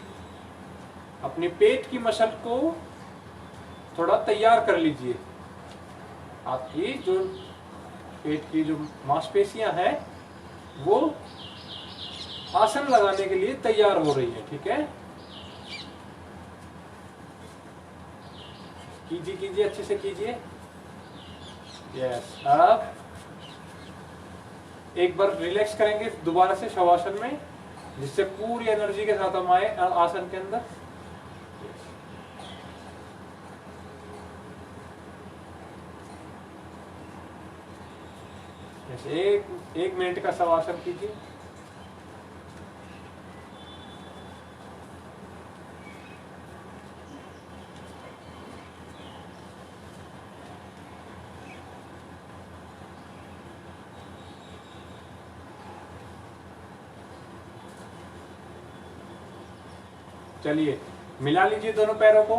अपने पेट की मसल को थोड़ा तैयार कर लीजिए। आपकी जो पेट की जो मांसपेशियां हैं वो आसन लगाने के लिए तैयार हो रही है, ठीक है। कीजिए कीजिए, अच्छे से कीजिए। यस, अब एक बार रिलैक्स करेंगे दोबारा से शवासन में, जिससे पूरी एनर्जी के साथ हम आए आसन के अंदर। एक मिनट का शवासन कीजिए। चलिए, मिला लीजिए दोनों पैरों को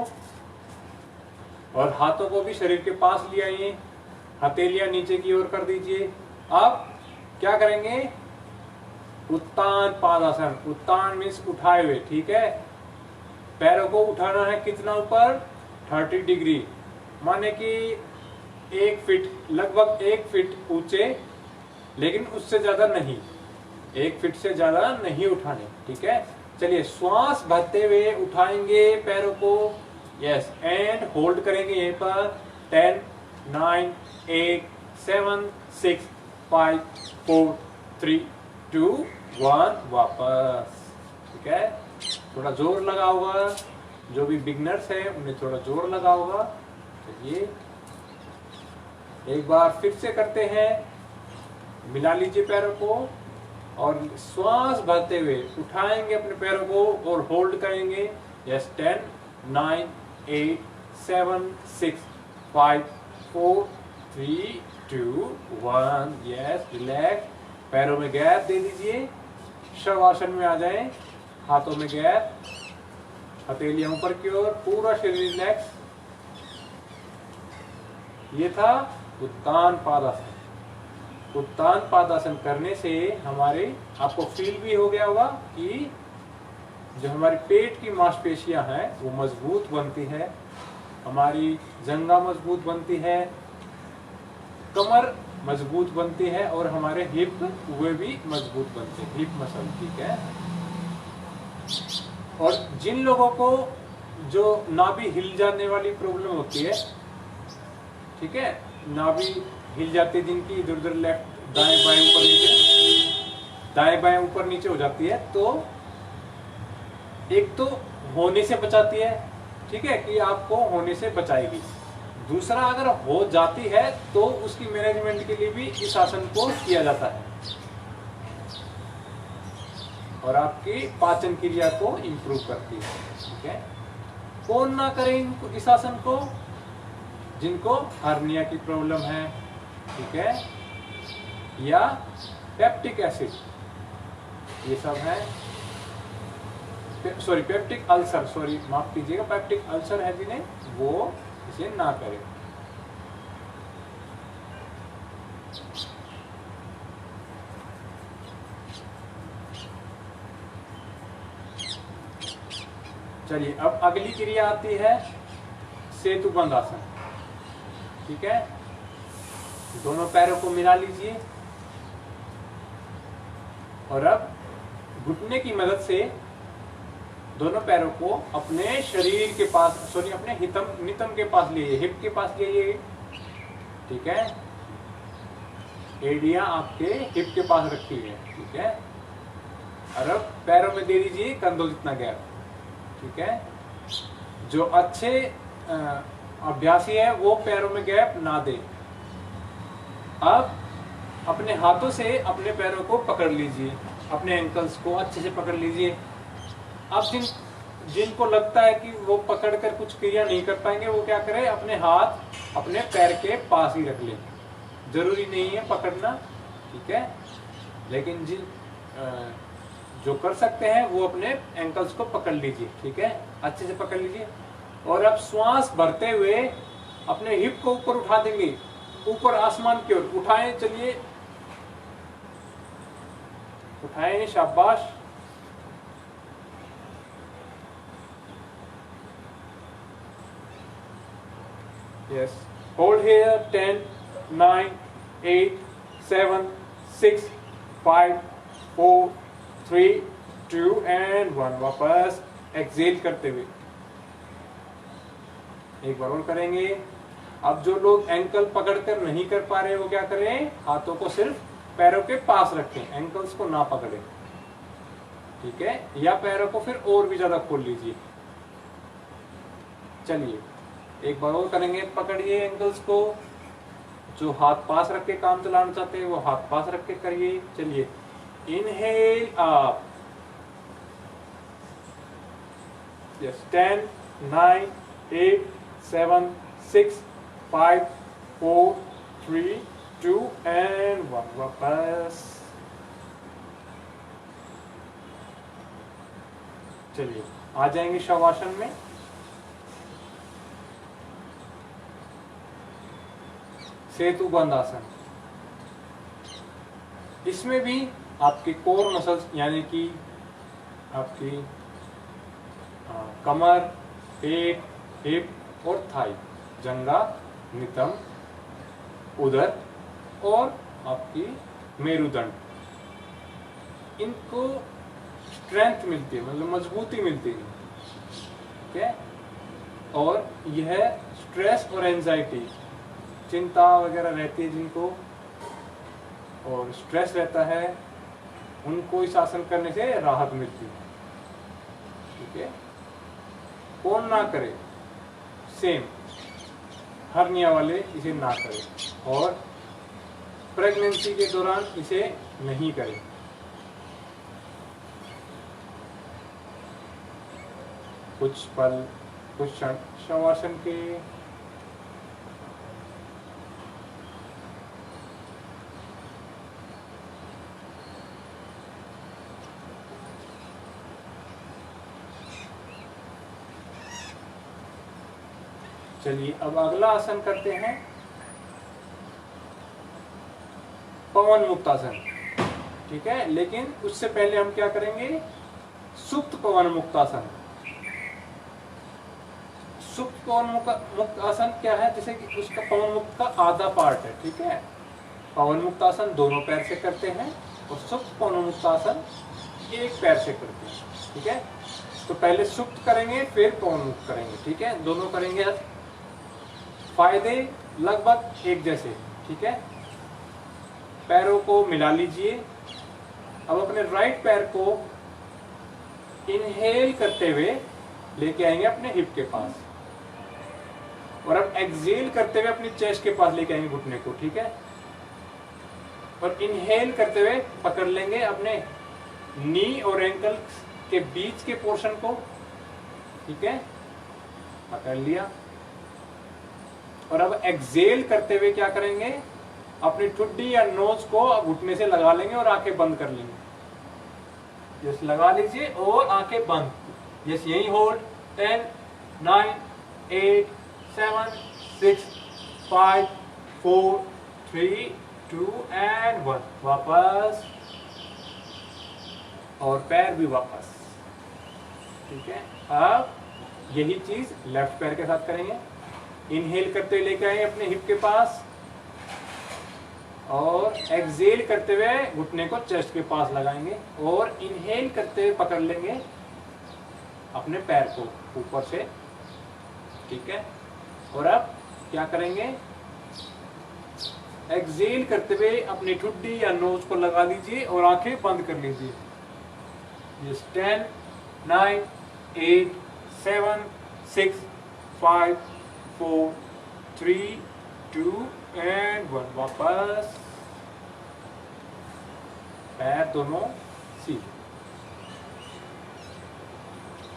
और हाथों को भी शरीर के पास ले आइए, हथेलियां नीचे की ओर कर दीजिए। अब क्या करेंगे, उत्तान पादासन। उत्तान मीन्स उठाए हुए, ठीक है। पैरों को उठाना है कितना ऊपर, 30 डिग्री, माने कि 1 फीट, लगभग 1 फीट ऊंचे, लेकिन उससे ज्यादा नहीं, 1 फीट से ज्यादा नहीं उठाने, ठीक है। चलिए, श्वास भरते हुए उठाएंगे पैरों को, यस, एंड होल्ड करेंगे यहीं पर। 10, 9, 8, 7, 6, 5, 4, 3, 2, 1, वापस, ठीक है। थोड़ा जोर लगा होगा, जो भी बिगनर्स हैं उन्हें थोड़ा जोर लगा होगा। चलिए, एक बार फिर से करते हैं। मिला लीजिए पैरों को और श्वास भरते हुए उठाएंगे अपने पैरों को और होल्ड करेंगे। यस, 10, 9, 8, 7, 6, 5, 4, 3, 2, 1। Yes, relax. पैरों में गैप दे दीजिए, शवासन में आ जाएं, हाथों में गैप, हथेलियां ऊपर की ओर, पूरा शरीर रिलैक्स। ये था उत्तान पादासन। उत्तान पादासन करने से हमारे, आपको फील भी हो गया होगा कि जो हमारी पेट की मांसपेशियां हैं वो मजबूत बनती है, हमारी जंघा मजबूत बनती है, कमर मजबूत बनती है और हमारे हिप वे भी मजबूत बनते हैं, हिप मसल। ठीक है। और जिन लोगों को जो नाभि हिल जाने वाली प्रॉब्लम होती है, ठीक है, नाभि हिल जाती है जिनकी, इधर उधर लेफ्ट दाएं बाएं ऊपर नीचे, दाएं बाएं ऊपर नीचे हो जाती है, तो एक तो होने से बचाती है, ठीक है, कि आपको होने से बचाएगी। दूसरा, अगर हो जाती है तो उसकी मैनेजमेंट के लिए भी इस आसन को किया जाता है और आपकी पाचन क्रिया को इंप्रूव करती है। ठीक है। कौन ना करे इस आसन को? जिनको हार्निया की प्रॉब्लम है, ठीक है, या पेप्टिक एसिड, ये सब है, सॉरी पेप्टिक अल्सर, सॉरी माफ कीजिएगा, पेप्टिक अल्सर है जिन्हें, वो इसे ना करें। चलिए, अब अगली क्रिया आती है सेतुबंध आसन। ठीक है। दोनों पैरों को मिला लीजिए और अब घुटने की मदद से दोनों पैरों को अपने शरीर के पास, सॉरी अपने नितंब के पास लिए, हिप के पास लिए। ठीक है। एड़ियां आपके हिप के पास रखी है। ठीक है। और अब पैरों में दे दीजिए कंधों जितना गैप। ठीक है। जो अच्छे अभ्यासी है वो पैरों में गैप ना दे। अब अपने हाथों से अपने पैरों को पकड़ लीजिए, अपने एंकल्स को अच्छे से पकड़ लीजिए। अब जिनको लगता है कि वो पकड़कर कुछ क्रिया नहीं कर पाएंगे, वो क्या करें, अपने हाथ अपने पैर के पास ही रख लें। जरूरी नहीं है पकड़ना, ठीक है, लेकिन जो कर सकते हैं वो अपने एंकल्स को पकड़ लीजिए। ठीक है, अच्छे से पकड़ लीजिए। और अब श्वास भरते हुए अपने हिप को ऊपर उठा देंगे, ऊपर आसमान की ओर उठाएं। चलिए, उठाएं, शाबाश। Yes. Hold here. 10, 9, 8, 7, 6, 5, 4, 3, 2 and 1। वापस एक्सेल करते हुए एक बार और करेंगे। अब जो लोग एंकल पकड़कर नहीं कर पा रहे वो क्या करें, हाथों को सिर्फ पैरों के पास रखें, एंकल्स को ना पकड़ें। ठीक है, या पैरों को फिर और भी ज्यादा खोल लीजिए। चलिए एक बार और करेंगे। पकड़िए एंकल्स को, जो हाथ पास रख के काम चलाना चाहते हैं वो हाथ पास रख के करिए। चलिए, इनहेल अप। Yes, 10, 9, 8, 7, 6, 5, 4, 3, 2 and 1। वापस। चलिए आ जाएंगे शवासन में। सेतुबंध आसन, इसमें भी आपके कोर मसल्स यानी कि आपकी कमर, पेट, हिप और थाई, जंघा, नितंब, उदर और आपकी मेरुदंड, इनको स्ट्रेंथ मिलती है, मतलब मजबूती मिलती है। ठीक है। और यह स्ट्रेस और एंजाइटी, चिंता वगैरह रहती है जिनको और स्ट्रेस रहता है, उनको इस आसन करने से राहत मिलती है। ठीक है। कौन ना करे, सेम हर्निया वाले इसे ना करें और प्रेगनेंसी के दौरान इसे नहीं करें। कुछ पल, कुछ क्षण शवासन के। चलिए अब अगला आसन करते हैं, पवन मुक्त आसन। ठीक है, लेकिन उससे पहले हम क्या करेंगे, सुप्त पवन मुक्तासन। सुप्त पवन मुक्त आसन क्या है? जैसे कि उसका पवन मुक्त का आधा पार्ट है, ठीक है। पवन मुक्त आसन दोनों पैर से करते हैं और सुप्त पवन मुक्त आसन एक पैर से करते हैं, ठीक है। तो पहले सुप्त करेंगे फिर पवन मुक्त करेंगे, ठीक है। दोनों करेंगे। फायदे लगभग एक जैसे, ठीक है। पैरों को मिला लीजिए। अब अपने राइट पैर को इनहेल करते हुए लेके आएंगे अपने हिप के पास और अब एक्सहेल करते हुए अपनी चेस्ट के पास लेके आएंगे घुटने को, ठीक है। और इनहेल करते हुए पकड़ लेंगे अपने नी और एंकल के बीच के पोर्शन को, ठीक है, पकड़ लिया। और अब एक्सहेल करते हुए क्या करेंगे? अपनी ठुड्डी या नोज को घुटने से लगा लेंगे और आंखें बंद कर लेंगे। यस, लगा लीजिए और आंखें बंद। यस, यही होल्ड। 10, 9, 8, 7, 6, 5, 4, 3, 2 and 1। वापस और पैर भी वापस, ठीक है। अब यही चीज लेफ्ट पैर के साथ करेंगे। इनहेल करते हुए लेके आएंगे अपने हिप के पास और एक्सहेल करते हुए घुटने को चेस्ट के पास लगाएंगे और इनहेल करते हुए पकड़ लेंगे अपने पैर को ऊपर से, ठीक है। और अब क्या करेंगे? एक्सहेल करते हुए अपनी ठुड्डी या नोज को लगा लीजिए और आंखें बंद कर लीजिए। 10, 9, 8, 7, 6, 5, 4, 3, 2 and 1। वापस पैर दोनों सीधे।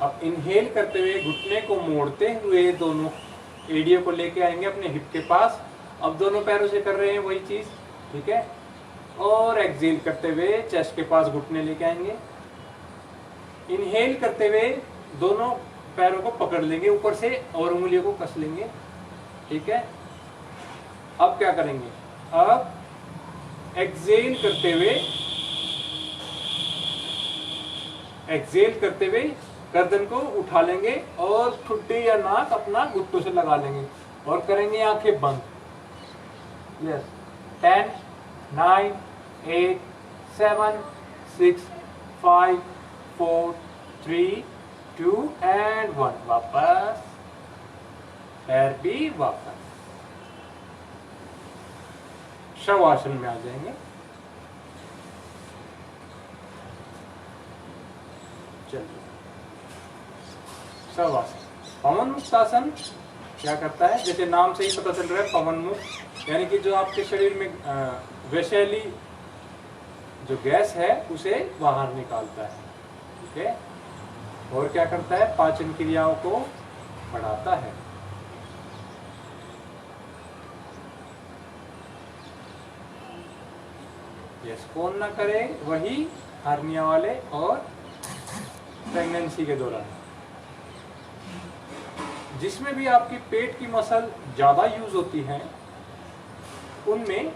अब इनहेल करते हुए घुटने को मोड़ते हुए दोनों एडियो को लेके आएंगे अपने हिप के पास। अब दोनों पैरों से कर रहे हैं वही चीज, ठीक है। और एक्सहेल करते हुए चेस्ट के पास घुटने लेके आएंगे। इनहेल करते हुए दोनों पैरों को पकड़ लेंगे ऊपर से और उंगलियों को कस लेंगे, ठीक है। अब क्या करेंगे? अब एक्सहेल करते हुए गर्दन को उठा लेंगे और ठुड्डी या नाक अपना घुट्टों से लगा लेंगे और करेंगे आंखें बंद। Yes, 10, 9, 8, 7, 6, 5, 4, 3, 2 and 1। वापस पैर भी वापस शवासन में आ जाएंगे। चलिए, शवासन। पवन मुक्तासन क्या करता है? जैसे नाम से ही पता चल रहा है, पवन मुक्त यानी कि जो आपके शरीर में विषैली जो गैस है उसे बाहर निकालता है, ठीक है। और क्या करता है? पाचन क्रियाओं को बढ़ाता है। यस, कौन ना करे? वही हार्निया वाले और प्रेगनेंसी के दौरान। जिसमें भी आपकी पेट की मसल ज्यादा यूज होती है उनमें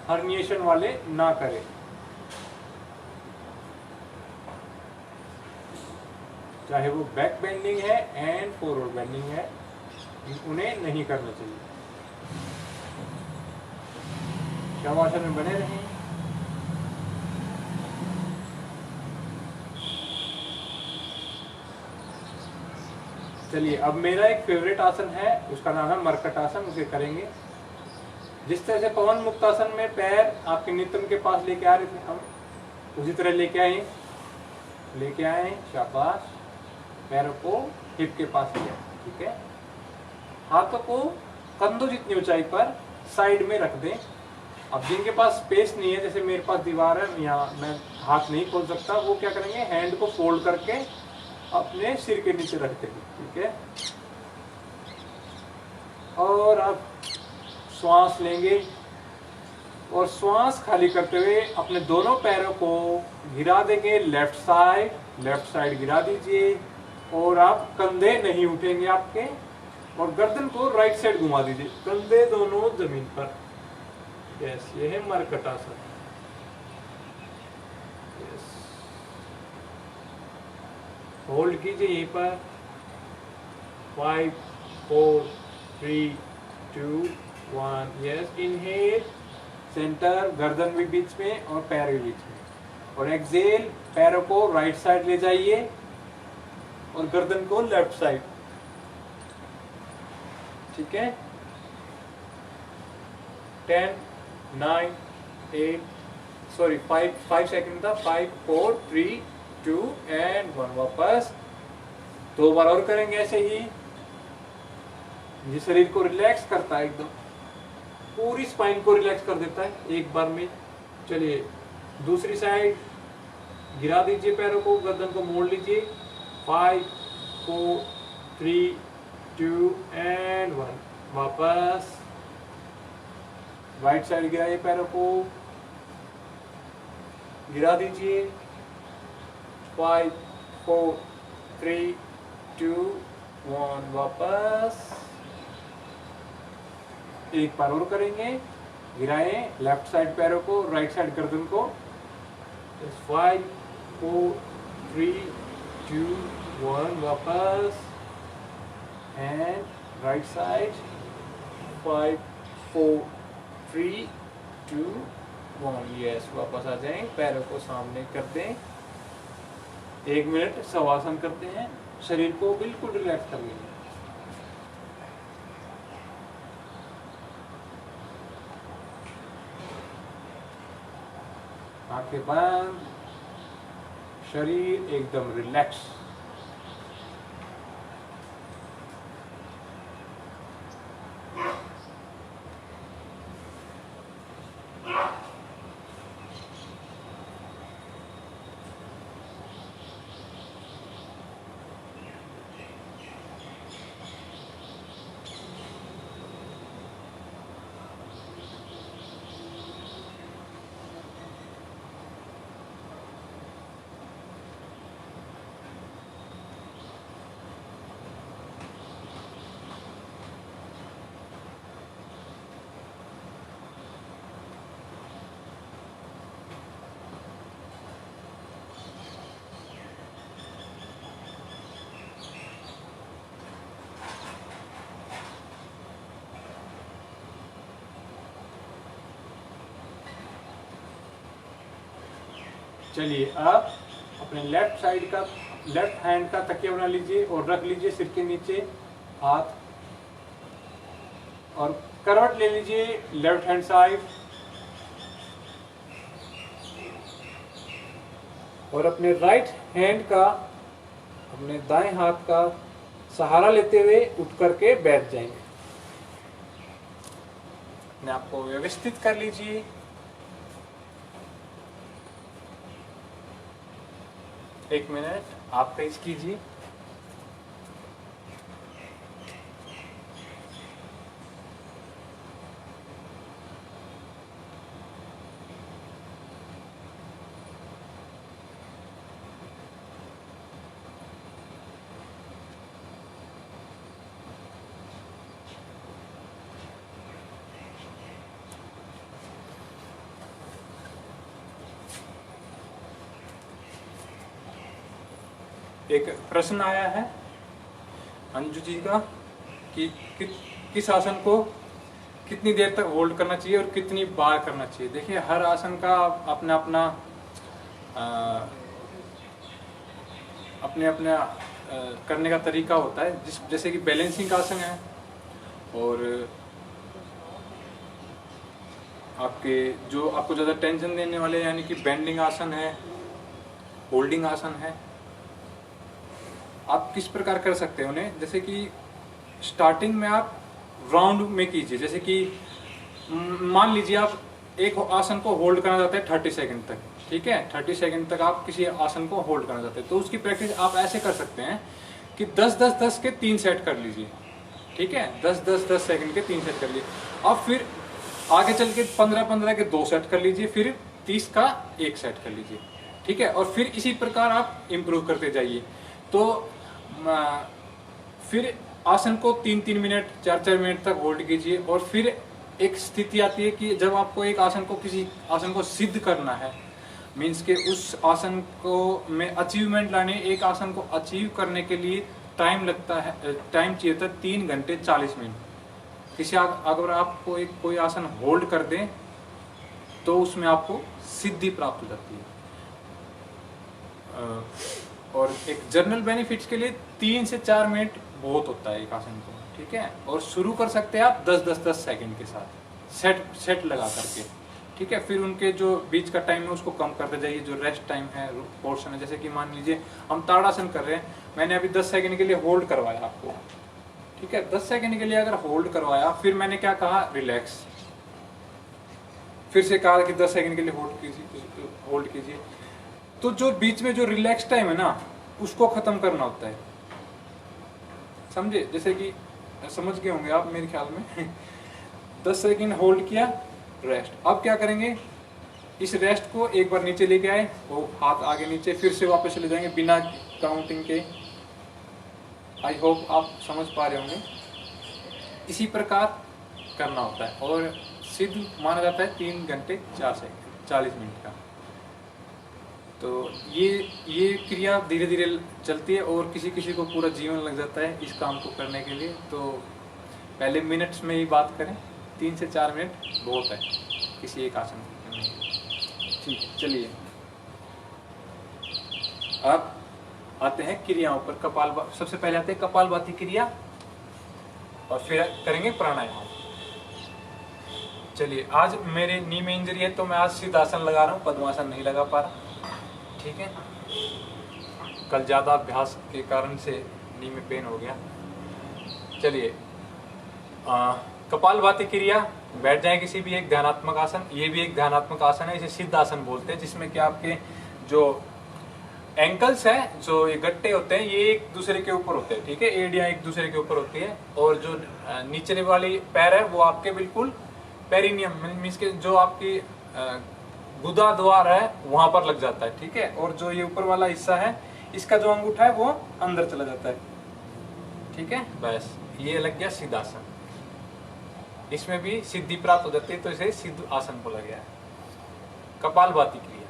हर्निएशन वाले ना करें। चाहे वो बैक बेंडिंग है एंड फॉरवर्ड बेंडिंग है, उन्हें नहीं करना चाहिए। शवासन में बने रहें। चलिए, अब मेरा एक फेवरेट आसन है, उसका नाम है मरकट आसन। उसे करेंगे। जिस तरह से पवन मुक्तासन में पैर आपके नितंब के पास लेके आ रहे थे, हम उसी तरह लेके आए। शाबाश। पैरों को हिप के पास लिया, ठीक है। हाथों को कंधों जितनी ऊंचाई पर साइड में रख दें। अब जिनके पास स्पेस नहीं है, जैसे मेरे पास दीवार है, यहाँ मैं हाथ नहीं खोल सकता, वो क्या करेंगे? हैंड को फोल्ड करके अपने सिर के नीचे रख देंगे, ठीक है। और अब श्वास लेंगे और श्वास खाली करते हुए अपने दोनों पैरों को गिरा देंगे लेफ्ट साइड गिरा दीजिए। और आप कंधे नहीं उठेंगे आपके, और गर्दन को राइट साइड घुमा दीजिए, कंधे दोनों जमीन पर। यस, ये है मरकट आसन। यस, होल्ड कीजिए यहीं पर। 5 4 3 2 1। यस, इनहेल, सेंटर, गर्दन भी बीच में और पैर भी बीच में। और एक्सेल, पैरों को राइट साइड ले जाइए और गर्दन को लेफ्ट साइड। ठीक है। 10 9 8 सॉरी 5 सेकंड था। 5 4 3 2 एंड 1। वापस 2 बार और करेंगे ऐसे ही। ये शरीर को रिलैक्स करता है, एकदम पूरी स्पाइन को रिलैक्स कर देता है एक बार में। चलिए दूसरी साइड, गिरा दीजिए पैरों को, गर्दन को मोड़ लीजिए। 5 4 3 2 एंड 1। वापस राइट साइड गिराइए, पैरों को गिरा दीजिए। 5 4 3 2 1। वापस एक बार और करेंगे। गिराएं लेफ्ट साइड पैरों को, राइट साइड गर्दन को। 5 4 3 2 1। वापस एंड राइट साइड। 5 4 3 2 1। यस, वापस आ जाएं, पैरों को सामने कर दें। 1 मिनट शवासन करते हैं, शरीर को बिल्कुल रिलैक्स कर लेंगे। आंखें बंद, शरीर एकदम रिलैक्स। चलिए अब अपने लेफ्ट साइड का, लेफ्ट हैंड का तकिया बना लीजिए और रख लीजिए सिर के नीचे हाथ, और करवट ले लीजिए लेफ्ट हैंड साइड। और अपने राइट हैंड का, अपने दाएं हाथ का सहारा लेते हुए उठ करके बैठ जाएंगे। अपने आप को व्यवस्थित कर लीजिए। एक मिनट आप पेश कीजिए। एक प्रश्न आया है अंजू जी का कि किस आसन को कितनी देर तक होल्ड करना चाहिए और कितनी बार करना चाहिए। देखिए हर आसन का अपना अपना अपने अपने करने का तरीका होता है। जैसे कि बैलेंसिंग आसन है और आपके जो आपको ज़्यादा टेंशन देने वाले यानी कि बेंडिंग आसन है, होल्डिंग आसन है। आप किस प्रकार कर सकते हैं उन्हें, जैसे कि स्टार्टिंग में आप राउंड में कीजिए। जैसे कि मान लीजिए आप एक आसन को होल्ड करना चाहते हैं 30 सेकंड तक, ठीक है, 30 सेकंड तक आप किसी आसन को होल्ड करना चाहते हैं, तो उसकी प्रैक्टिस आप ऐसे कर सकते हैं कि 10-10-10 के 3 सेट कर लीजिए, ठीक है, 10-10-10 सेकंड के 3 सेट कर लीजिए। अब फिर आगे चल के 15-15 के 2 सेट कर लीजिए, फिर 30 का 1 सेट कर लीजिए, ठीक है, और फिर इसी प्रकार आप इम्प्रूव करते जाइए। तो फिर आसन को 3-3 मिनट 4-4 मिनट तक होल्ड कीजिए, और फिर एक स्थिति आती है कि जब आपको एक आसन को किसी आसन को सिद्ध करना है, मीन्स के उस आसन को में अचीवमेंट लाने, एक आसन को अचीव करने के लिए टाइम लगता है, टाइम चाहिए था 3 घंटे 40 मिनट। अगर आपको एक कोई आसन होल्ड कर दें तो उसमें आपको सिद्धि प्राप्त हो जाती है। और एक जनरल बेनिफिट्स के लिए 3 से 4 मिनट बहुत होता है एक आसन को, ठीक है। और शुरू कर सकते हैं आप 10-10 सेकंड के साथ सेट लगा करके, ठीक है। फिर उनके जो बीच का टाइम है उसको कम करते जाइए, जो रेस्ट टाइम है पोर्शन है। जैसे कि मान लीजिए हम ताड़ासन कर रहे हैं, मैंने अभी 10 सेकंड के लिए होल्ड करवाया आपको, ठीक है। 10 सेकंड के लिए अगर होल्ड करवाया, फिर मैंने क्या कहा, रिलैक्स, फिर से कहा कि 10 सेकंड के लिए होल्ड कीजिए। तो जो बीच में जो रिलैक्स टाइम है ना, उसको खत्म करना होता है, समझे। जैसे कि समझ गए होंगे आप मेरे ख्याल में 10 सेकंड होल्ड किया, रेस्ट। अब क्या करेंगे, इस रेस्ट को एक बार नीचे लेके आए, वो हाथ आगे नीचे, फिर से वापस चले जाएंगे बिना काउंटिंग के। आई होप आप समझ पा रहे होंगे। इसी प्रकार करना होता है और सिद्ध माना जाता है 3 घंटे 40 मिनट का। तो ये क्रिया धीरे धीरे चलती है और किसी किसी को पूरा जीवन लग जाता है इस काम को करने के लिए। तो पहले मिनट्स में ही बात करें, 3 से 4 मिनट बहुत है किसी एक आसन को करने के लिए, ठीक है। चलिए अब आते हैं क्रियाओं पर। सबसे पहले आते हैं कपालभाति क्रिया और फिर करेंगे प्राणायाम। चलिए, आज मेरे नी में इंजरी है तो मैं आज सिद्धासन लगा रहा हूँ, पद्मासन नहीं लगा पा रहा, ठीक है। कल ज़्यादा अभ्यास के कारण से नी में पेन हो गया। चलिए, कपालभाति क्रिया, बैठ जाएं किसी भी एक ध्यानात्मक आसन। ये भी एक ध्यानात्मक आसन है, इसे सिद्ध आसन बोलते हैं, जिसमें कि आपके जो एंकल्स हैं, जो ये गट्टे होते हैं, ये एक दूसरे के ऊपर होते हैं, ठीक है। एड़ियाँ एक दूसरे के ऊपर होती है और जो नीचे वाली पैर है वो आपके बिल्कुल पेरिनियम मीन्स के जो आपकी गुदा द्वार है वहां पर लग जाता है, ठीक है। और जो ये ऊपर वाला हिस्सा है, इसका जो अंगूठा है वो अंदर चला जाता है, ठीक है। बस ये लग गया सिद्धासन। इसमें भी सिद्धि प्राप्त हो जाती है, तो इसे सिद्ध आसन बोला गया है। कपालभाति क्रिया,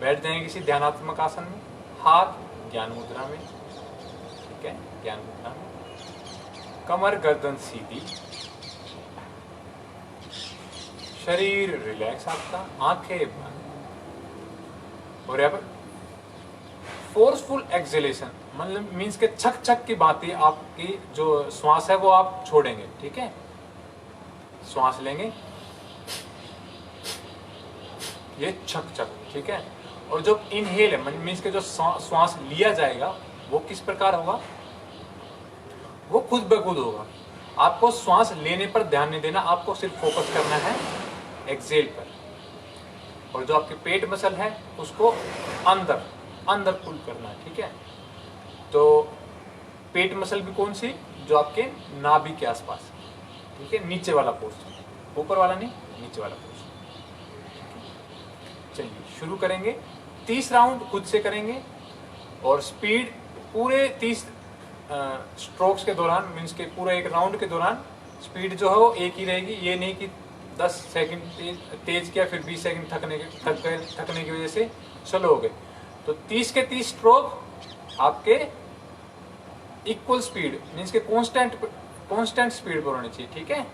बैठ जाएंगे किसी ध्यानात्मक आसन में, हाथ ज्ञान मुद्रा में, ठीक है, ज्ञान मुद्रा में, कमर गर्दन सीधी, शरीर रिलैक्स आपका, आंखें बंद, और यहाँ पर फोर्सफुल एक्सहेलेशन, मतलब मीन्स के छक छक की बातें, आपकी जो श्वास है वो आप छोड़ेंगे, ठीक है। श्वास लेंगे, ये छक छक, ठीक है। और जो इनहेल है मीन्स के जो श्वास लिया जाएगा वो किस प्रकार होगा, वो खुद ब खुद होगा। आपको श्वास लेने पर ध्यान नहीं देना, आपको सिर्फ फोकस करना है एक्सेल पर। और जो आपके पेट मसल है उसको अंदर अंदर पुल करना है, ठीक है। तो पेट मसल भी कौन सी, जो आपके नाभि के आसपास, ठीक है, नीचे वाला पोर्शन, ऊपर वाला नहीं, नीचे वाला पोर्शन। चलिए शुरू करेंगे। 30 राउंड खुद से करेंगे और स्पीड पूरे 30 स्ट्रोक्स के दौरान, मीन्स के पूरे एक राउंड के दौरान स्पीड जो है वो एक ही रहेगी। ये नहीं कि 10 सेकंड तेज किया फिर 20 सेकंड थकने की वजह से स्लो हो गए। तो 30 के 30 स्ट्रोक आपके इक्वल स्पीड, मीन्स के कांस्टेंट स्पीड पर होनी चाहिए, ठीक है।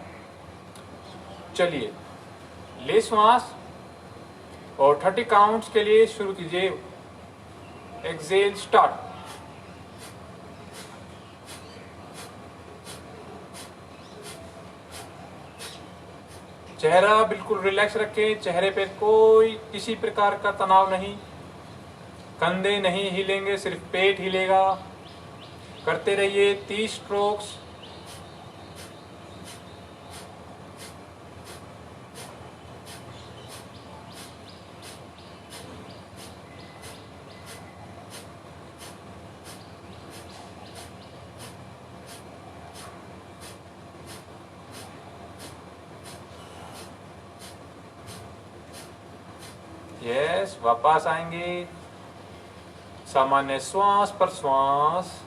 चलिए, ले श्वास और 30 काउंट्स के लिए शुरू कीजिए। Exhale start. चेहरा बिल्कुल रिलैक्स रखें, चेहरे पे कोई किसी प्रकार का तनाव नहीं, कंधे नहीं हिलेंगे, सिर्फ पेट हिलेगा। करते रहिए 30 स्ट्रोक्स। यस, वापस आएंगे सामान्य श्वास पर श्वास।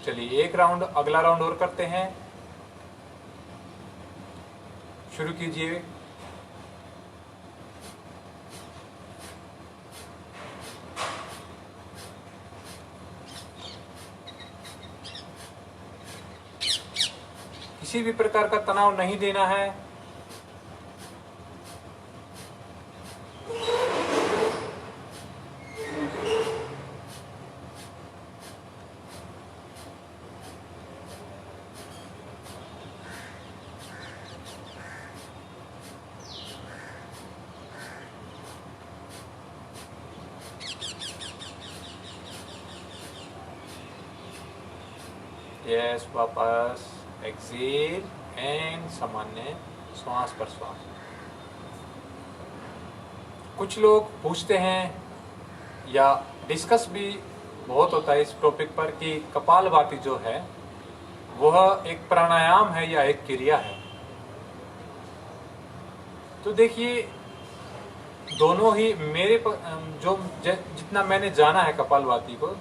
चलिए एक राउंड, अगला राउंड और करते हैं। शुरू कीजिए। किसी भी प्रकार का तनाव नहीं देना है। यस, वापस एक्सेल एंड सामान्य श्वास पर श्वास। कुछ लोग पूछते हैं या डिस्कस भी बहुत होता है इस टॉपिक पर कि कपालभाति जो है वह एक प्राणायाम है या एक क्रिया है। तो देखिए, दोनों ही मेरे जो जितना मैंने जाना है कपालभाति को,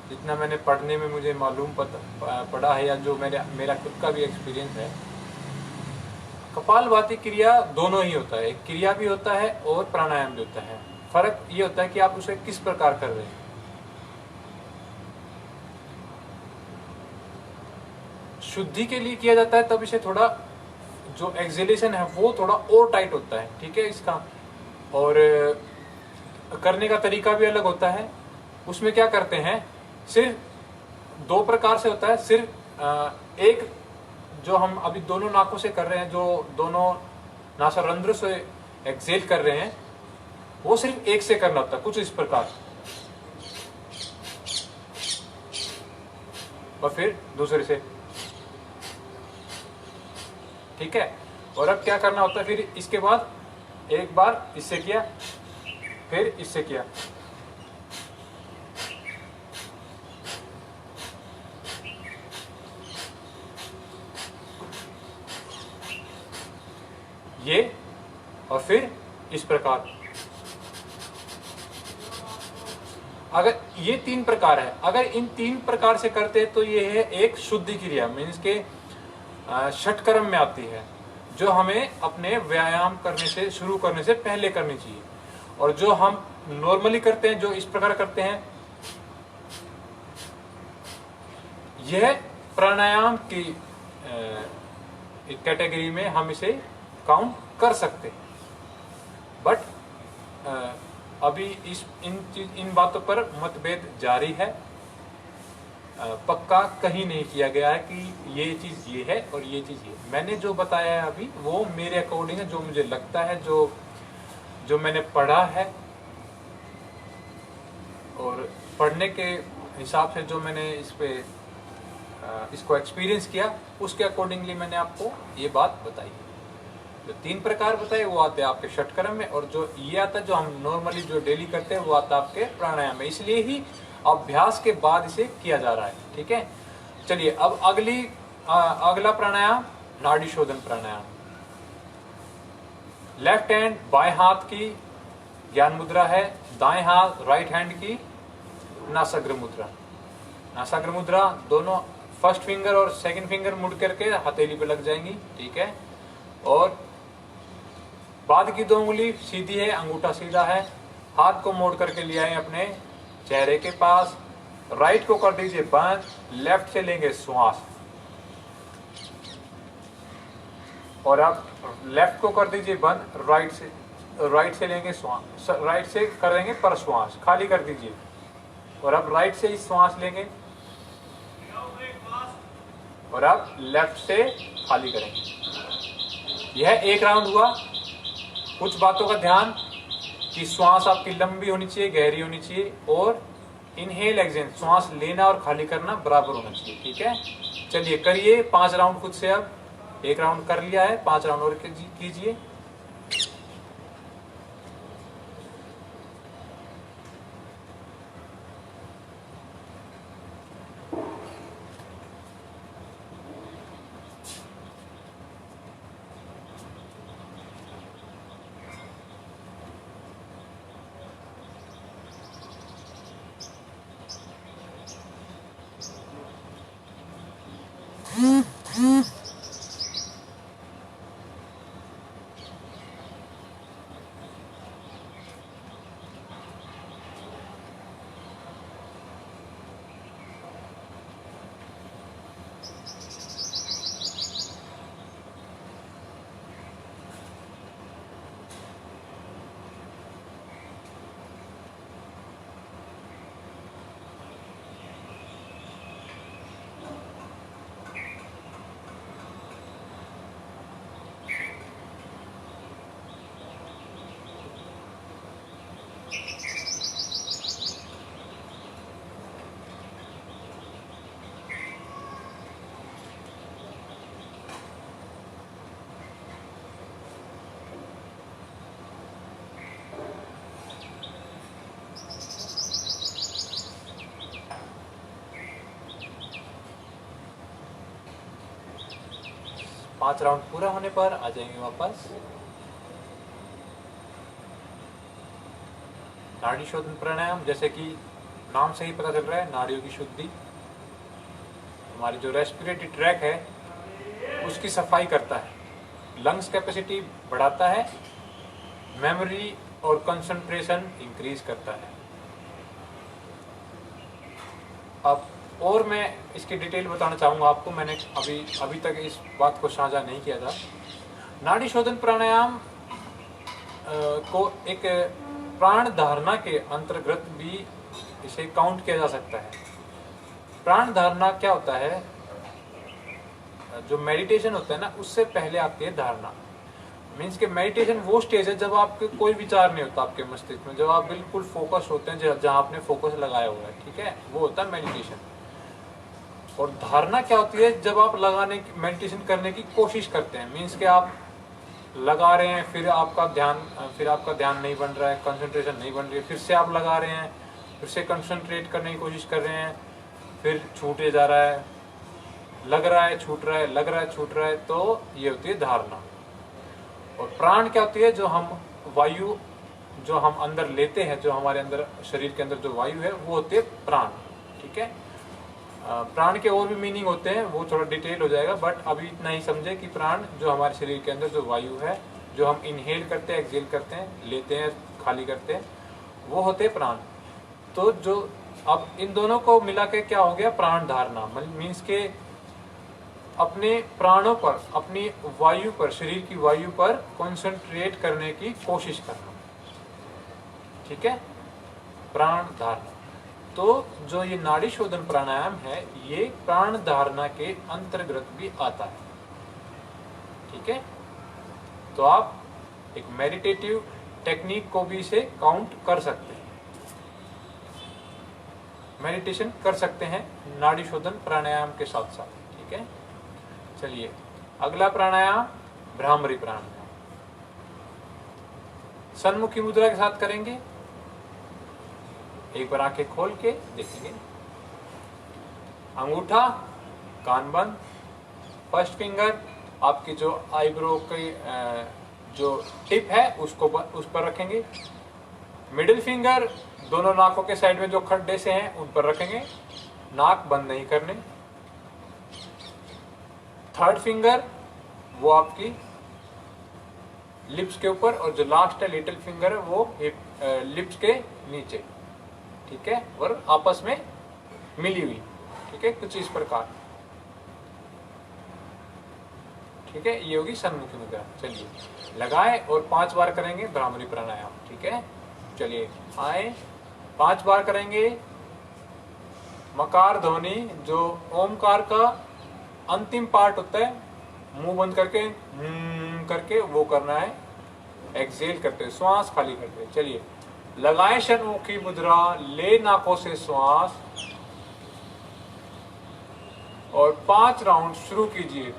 जितना मैंने पढ़ने में मुझे मालूम पड़ा है, या जो मेरा खुद का भी एक्सपीरियंस है, कपालभाति क्रिया दोनों ही होता है। एक क्रिया भी होता है और प्राणायाम भी होता है। फर्क ये होता है कि आप उसे किस प्रकार कर रहे हैं। शुद्धि के लिए किया जाता है तब इसे थोड़ा, जो एक्सेलेशन है वो थोड़ा और टाइट होता है, ठीक है इसका, और करने का तरीका भी अलग होता है। उसमें क्या करते हैं, सिर्फ दो प्रकार से होता है। सिर्फ एक जो हम अभी दोनों नाकों से कर रहे हैं, जो दोनों नासारंध्र से एक्सेल कर रहे हैं, वो सिर्फ एक से करना होता है, कुछ इस प्रकार, और फिर दूसरे से, ठीक है। और अब क्या करना होता है, फिर इसके बाद एक बार इससे किया, फिर इससे किया, ये, और फिर इस प्रकार। अगर ये तीन प्रकार है, अगर इन तीन प्रकार से करते हैं तो ये है एक शुद्धि क्रिया, मीन्स के षटकर्म में आती है, जो हमें अपने व्यायाम करने से, शुरू करने से पहले करनी चाहिए। और जो हम नॉर्मली करते हैं, जो इस प्रकार करते हैं, यह प्राणायाम की कैटेगरी में हम इसे काउंट कर सकते हैं। बट अभी इन बातों पर मतभेद जारी है। पक्का कहीं नहीं किया गया है कि ये चीज ये है और ये चीज ये। मैंने जो बताया है अभी वो मेरे अकॉर्डिंग है, जो मुझे लगता है, जो मैंने पढ़ा है, और पढ़ने के हिसाब से जो मैंने इसको एक्सपीरियंस किया, उसके अकॉर्डिंगली मैंने आपको ये बात बताई। जो तीन प्रकार बताए वो आते हैं आपके षटकर्म में, और जो ये आता है, जो हम नॉर्मली जो डेली करते हैं, वो आता है आपके प्राणायाम में। इसलिए ही अभ्यास के बाद इसे किया जा रहा है, ठीक है। चलिए अब अगला प्राणायाम, नाड़ी शोधन प्राणायाम। लेफ्ट हैंड बाएं हाथ की ज्ञान मुद्रा है, दाएं हाथ राइट हैंड की नासाग्र मुद्रा। नासाग्र मुद्रा दोनों फर्स्ट फिंगर और सेकंड फिंगर मुड़ करके हथेली पे लग जाएंगी, ठीक है। और बाद की दो उंगली सीधी है, अंगूठा सीधा है। हाथ को मोड़ करके ले आए अपने चेहरे के पास। राइट को कर दीजिए बंद, लेफ्ट से लेंगे श्वास, और अब लेफ्ट को कर दीजिए बंद, राइट से लेंगे श्वास, राइट से कर देंगे पर श्वास, खाली कर दीजिए। और अब राइट से ही श्वास लेंगे, और अब लेफ्ट से खाली करेंगे। यह एक राउंड हुआ। कुछ बातों का ध्यान कि श्वास आपकी लंबी होनी चाहिए, गहरी होनी चाहिए, और इनहेल एक्सहेल, श्वास लेना और खाली करना बराबर होना चाहिए, ठीक है। चलिए करिए 5 राउंड खुद से। अब एक राउंड कर लिया है, 5 राउंड और कीजिए। 5 राउंड पूरा होने पर आ जाएंगे वापस। नाड़ी शोधन प्राणायाम, जैसे कि नाम से ही पता चल रहा है, नाड़ियों की शुद्धि, हमारी जो रेस्पिरेटरी ट्रैक है उसकी सफाई करता है, लंग्स कैपेसिटी बढ़ाता है, मेमोरी और कंसंट्रेशन इंक्रीज करता है। अब और मैं इसकी डिटेल बताना चाहूँगा आपको, मैंने अभी तक इस बात को साझा नहीं किया था। नाड़ी शोधन प्राणायाम को एक प्राण धारणा के अंतर्गत भी इसे काउंट किया जा सकता है। प्राण धारणा क्या होता है? जो मेडिटेशन होता है ना, उससे पहले आती है धारणा। मीन्स के मेडिटेशन वो स्टेज है जब आपके कोई विचार नहीं होता आपके मस्तिष्क में, जब आप बिल्कुल फोकस होते हैं, जहाँ आपने फोकस लगाया हुआ है, ठीक है, वो होता है मेडिटेशन। और धारणा क्या होती है? जब आप मेडिटेशन करने की कोशिश करते हैं, मीन्स के आप लगा रहे हैं, फिर आपका ध्यान नहीं बन रहा है, कंसंट्रेशन नहीं बन रही है, फिर से आप लगा रहे हैं, फिर से कंसंट्रेट करने की कोशिश कर रहे हैं, फिर छूटे जा रहा है, लग रहा है छूट रहा है, लग रहा है छूट रहा है, तो ये होती है धारणा। और प्राण क्या होती है? जो हम वायु जो हम अंदर लेते हैं, जो हमारे अंदर शरीर के अंदर जो वायु है, वो होती है प्राण, ठीक है। प्राण के और भी मीनिंग होते हैं, वो थोड़ा डिटेल हो जाएगा, बट अभी इतना ही समझे कि प्राण जो हमारे शरीर के अंदर जो वायु है, जो हम इनहेल करते हैं, एक्सहेल करते हैं, लेते हैं, खाली करते हैं, वो होते हैं प्राण। तो जो अब इन दोनों को मिला के क्या हो गया? प्राण धारणा। मीन्स के अपने प्राणों पर, अपनी वायु पर, शरीर की वायु पर कंसंट्रेट करने की कोशिश करना, ठीक है, प्राण धारणा। तो जो ये नाड़ी शोधन प्राणायाम है, ये प्राण धारणा के अंतर्गत भी आता है, ठीक है। तो आप एक मेडिटेटिव टेक्निक को भी इसे काउंट कर सकते हैं, मेडिटेशन कर सकते हैं नाड़ी शोधन प्राणायाम के साथ साथ, ठीक है। चलिए अगला प्राणायाम भ्रामरी प्राणायाम, सन्मुखी मुद्रा के साथ करेंगे। एक बार आंखें खोल के देखेंगे, अंगूठा कान बंद, फर्स्ट फिंगर आपकी जो आईब्रो की जो टिप है उसको उस पर रखेंगे, मिडिल फिंगर दोनों नाकों के साइड में जो खड्डे से हैं उन पर रखेंगे, नाक बंद नहीं करने। थर्ड फिंगर वो आपकी लिप्स के ऊपर, और जो लास्ट है लिटिल फिंगर है वो लिप्स के नीचे, ठीक है, और आपस में मिली हुई, ठीक है, कुछ इस प्रकार, ठीक है। ये होगी सन्मुखी मुद्रा। चलिए लगाए और 5 बार करेंगे भ्रामरी प्राणायाम, ठीक है। चलिए आए, 5 बार करेंगे। मकार ध्वनि जो ओमकार का अंतिम पार्ट होता है, मुंह बंद करके वो करना है, एक्सहेल करते हुए, श्वास खाली करते हुए। चलिए लगाए सन्मुखी मुद्रा, ले नाकों से श्वास, और 5 राउंड शुरू कीजिए।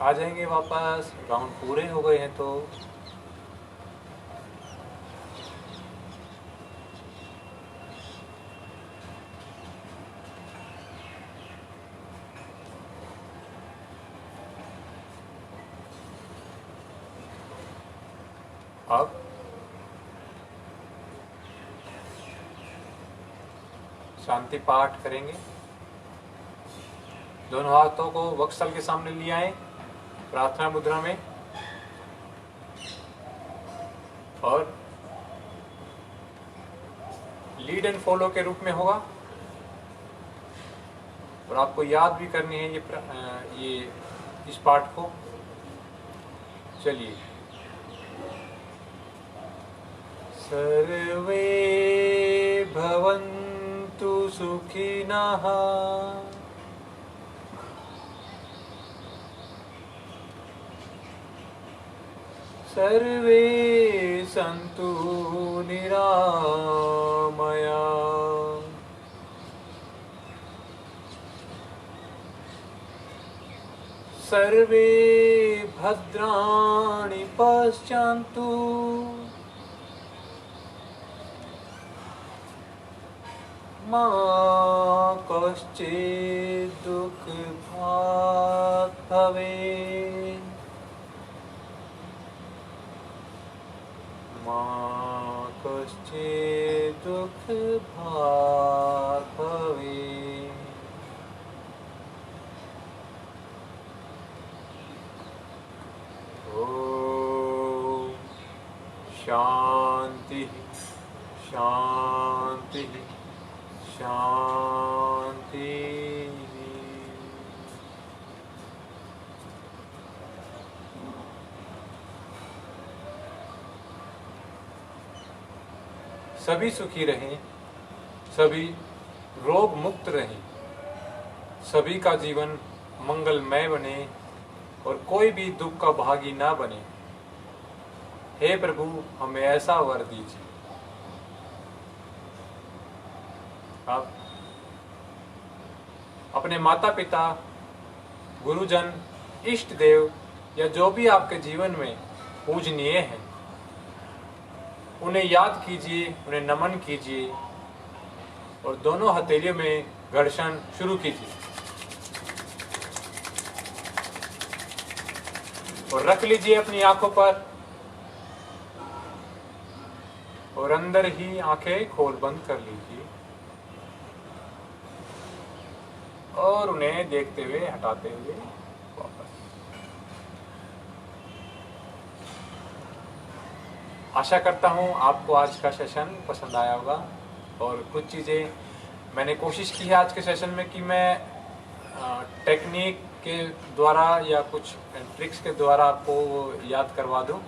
आ जाएंगे वापस, राउंड पूरे हो गए हैं तो। अब शांति पाठ करेंगे। दोनों हाथों को वक्षस्थल के सामने ले आए प्रार्थना मुद्रा में, और लीड एंड फॉलो के रूप में होगा। और आपको याद भी करनी है ये इस पाठ को। चलिए, सर्वे भवन्तु सुखिनः, सर्वे सन्तु निरामया, सर्वे भद्राणि पश्यन्तु, मा कश्चित् दुःखभाग् भवेत्, मा कश्चित् दुःखभाग् भवेत्। ॐ शान्ति शान्ति शान्ति। सभी सुखी रहें, सभी रोग मुक्त रहें, सभी का जीवन मंगलमय बने और कोई भी दुख का भागी ना बने। हे प्रभु, हमें ऐसा वर दीजिए। आप अपने माता पिता, गुरुजन, इष्ट देव या जो भी आपके जीवन में पूजनीय हैं, उन्हें याद कीजिए, उन्हें नमन कीजिए और दोनों हथेलियों में घर्षण शुरू कीजिए और रख लीजिए अपनी आंखों पर और अंदर ही आंखें खोल बंद कर लीजिए और उन्हें देखते हुए, हटाते हुए वापस। आशा करता हूँ आपको आज का सेशन पसंद आया होगा और कुछ चीज़ें मैंने कोशिश की है आज के सेशन में कि मैं टेक्निक के द्वारा या कुछ ट्रिक्स के द्वारा आपको याद करवा दूँ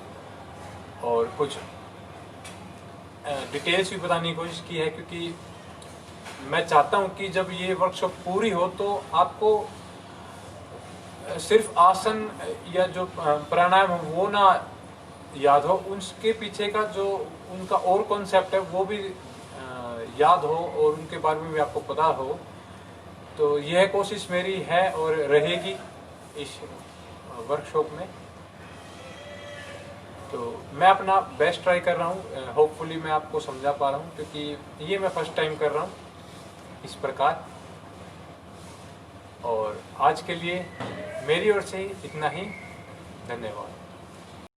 और कुछ डिटेल्स भी बताने की कोशिश की है, क्योंकि मैं चाहता हूं कि जब ये वर्कशॉप पूरी हो तो आपको सिर्फ आसन या जो प्राणायाम हो वो ना याद हो, उसके पीछे का जो उनका और कॉन्सेप्ट है वो भी याद हो और उनके बारे में भी आपको पता हो। तो यह कोशिश मेरी है और रहेगी इस वर्कशॉप में। तो मैं अपना बेस्ट ट्राई कर रहा हूँ, होपफुली मैं आपको समझा पा रहा हूँ, क्योंकि ये मैं फर्स्ट टाइम कर रहा हूँ इस प्रकार। और आज के लिए मेरी ओर से इतना ही। धन्यवाद।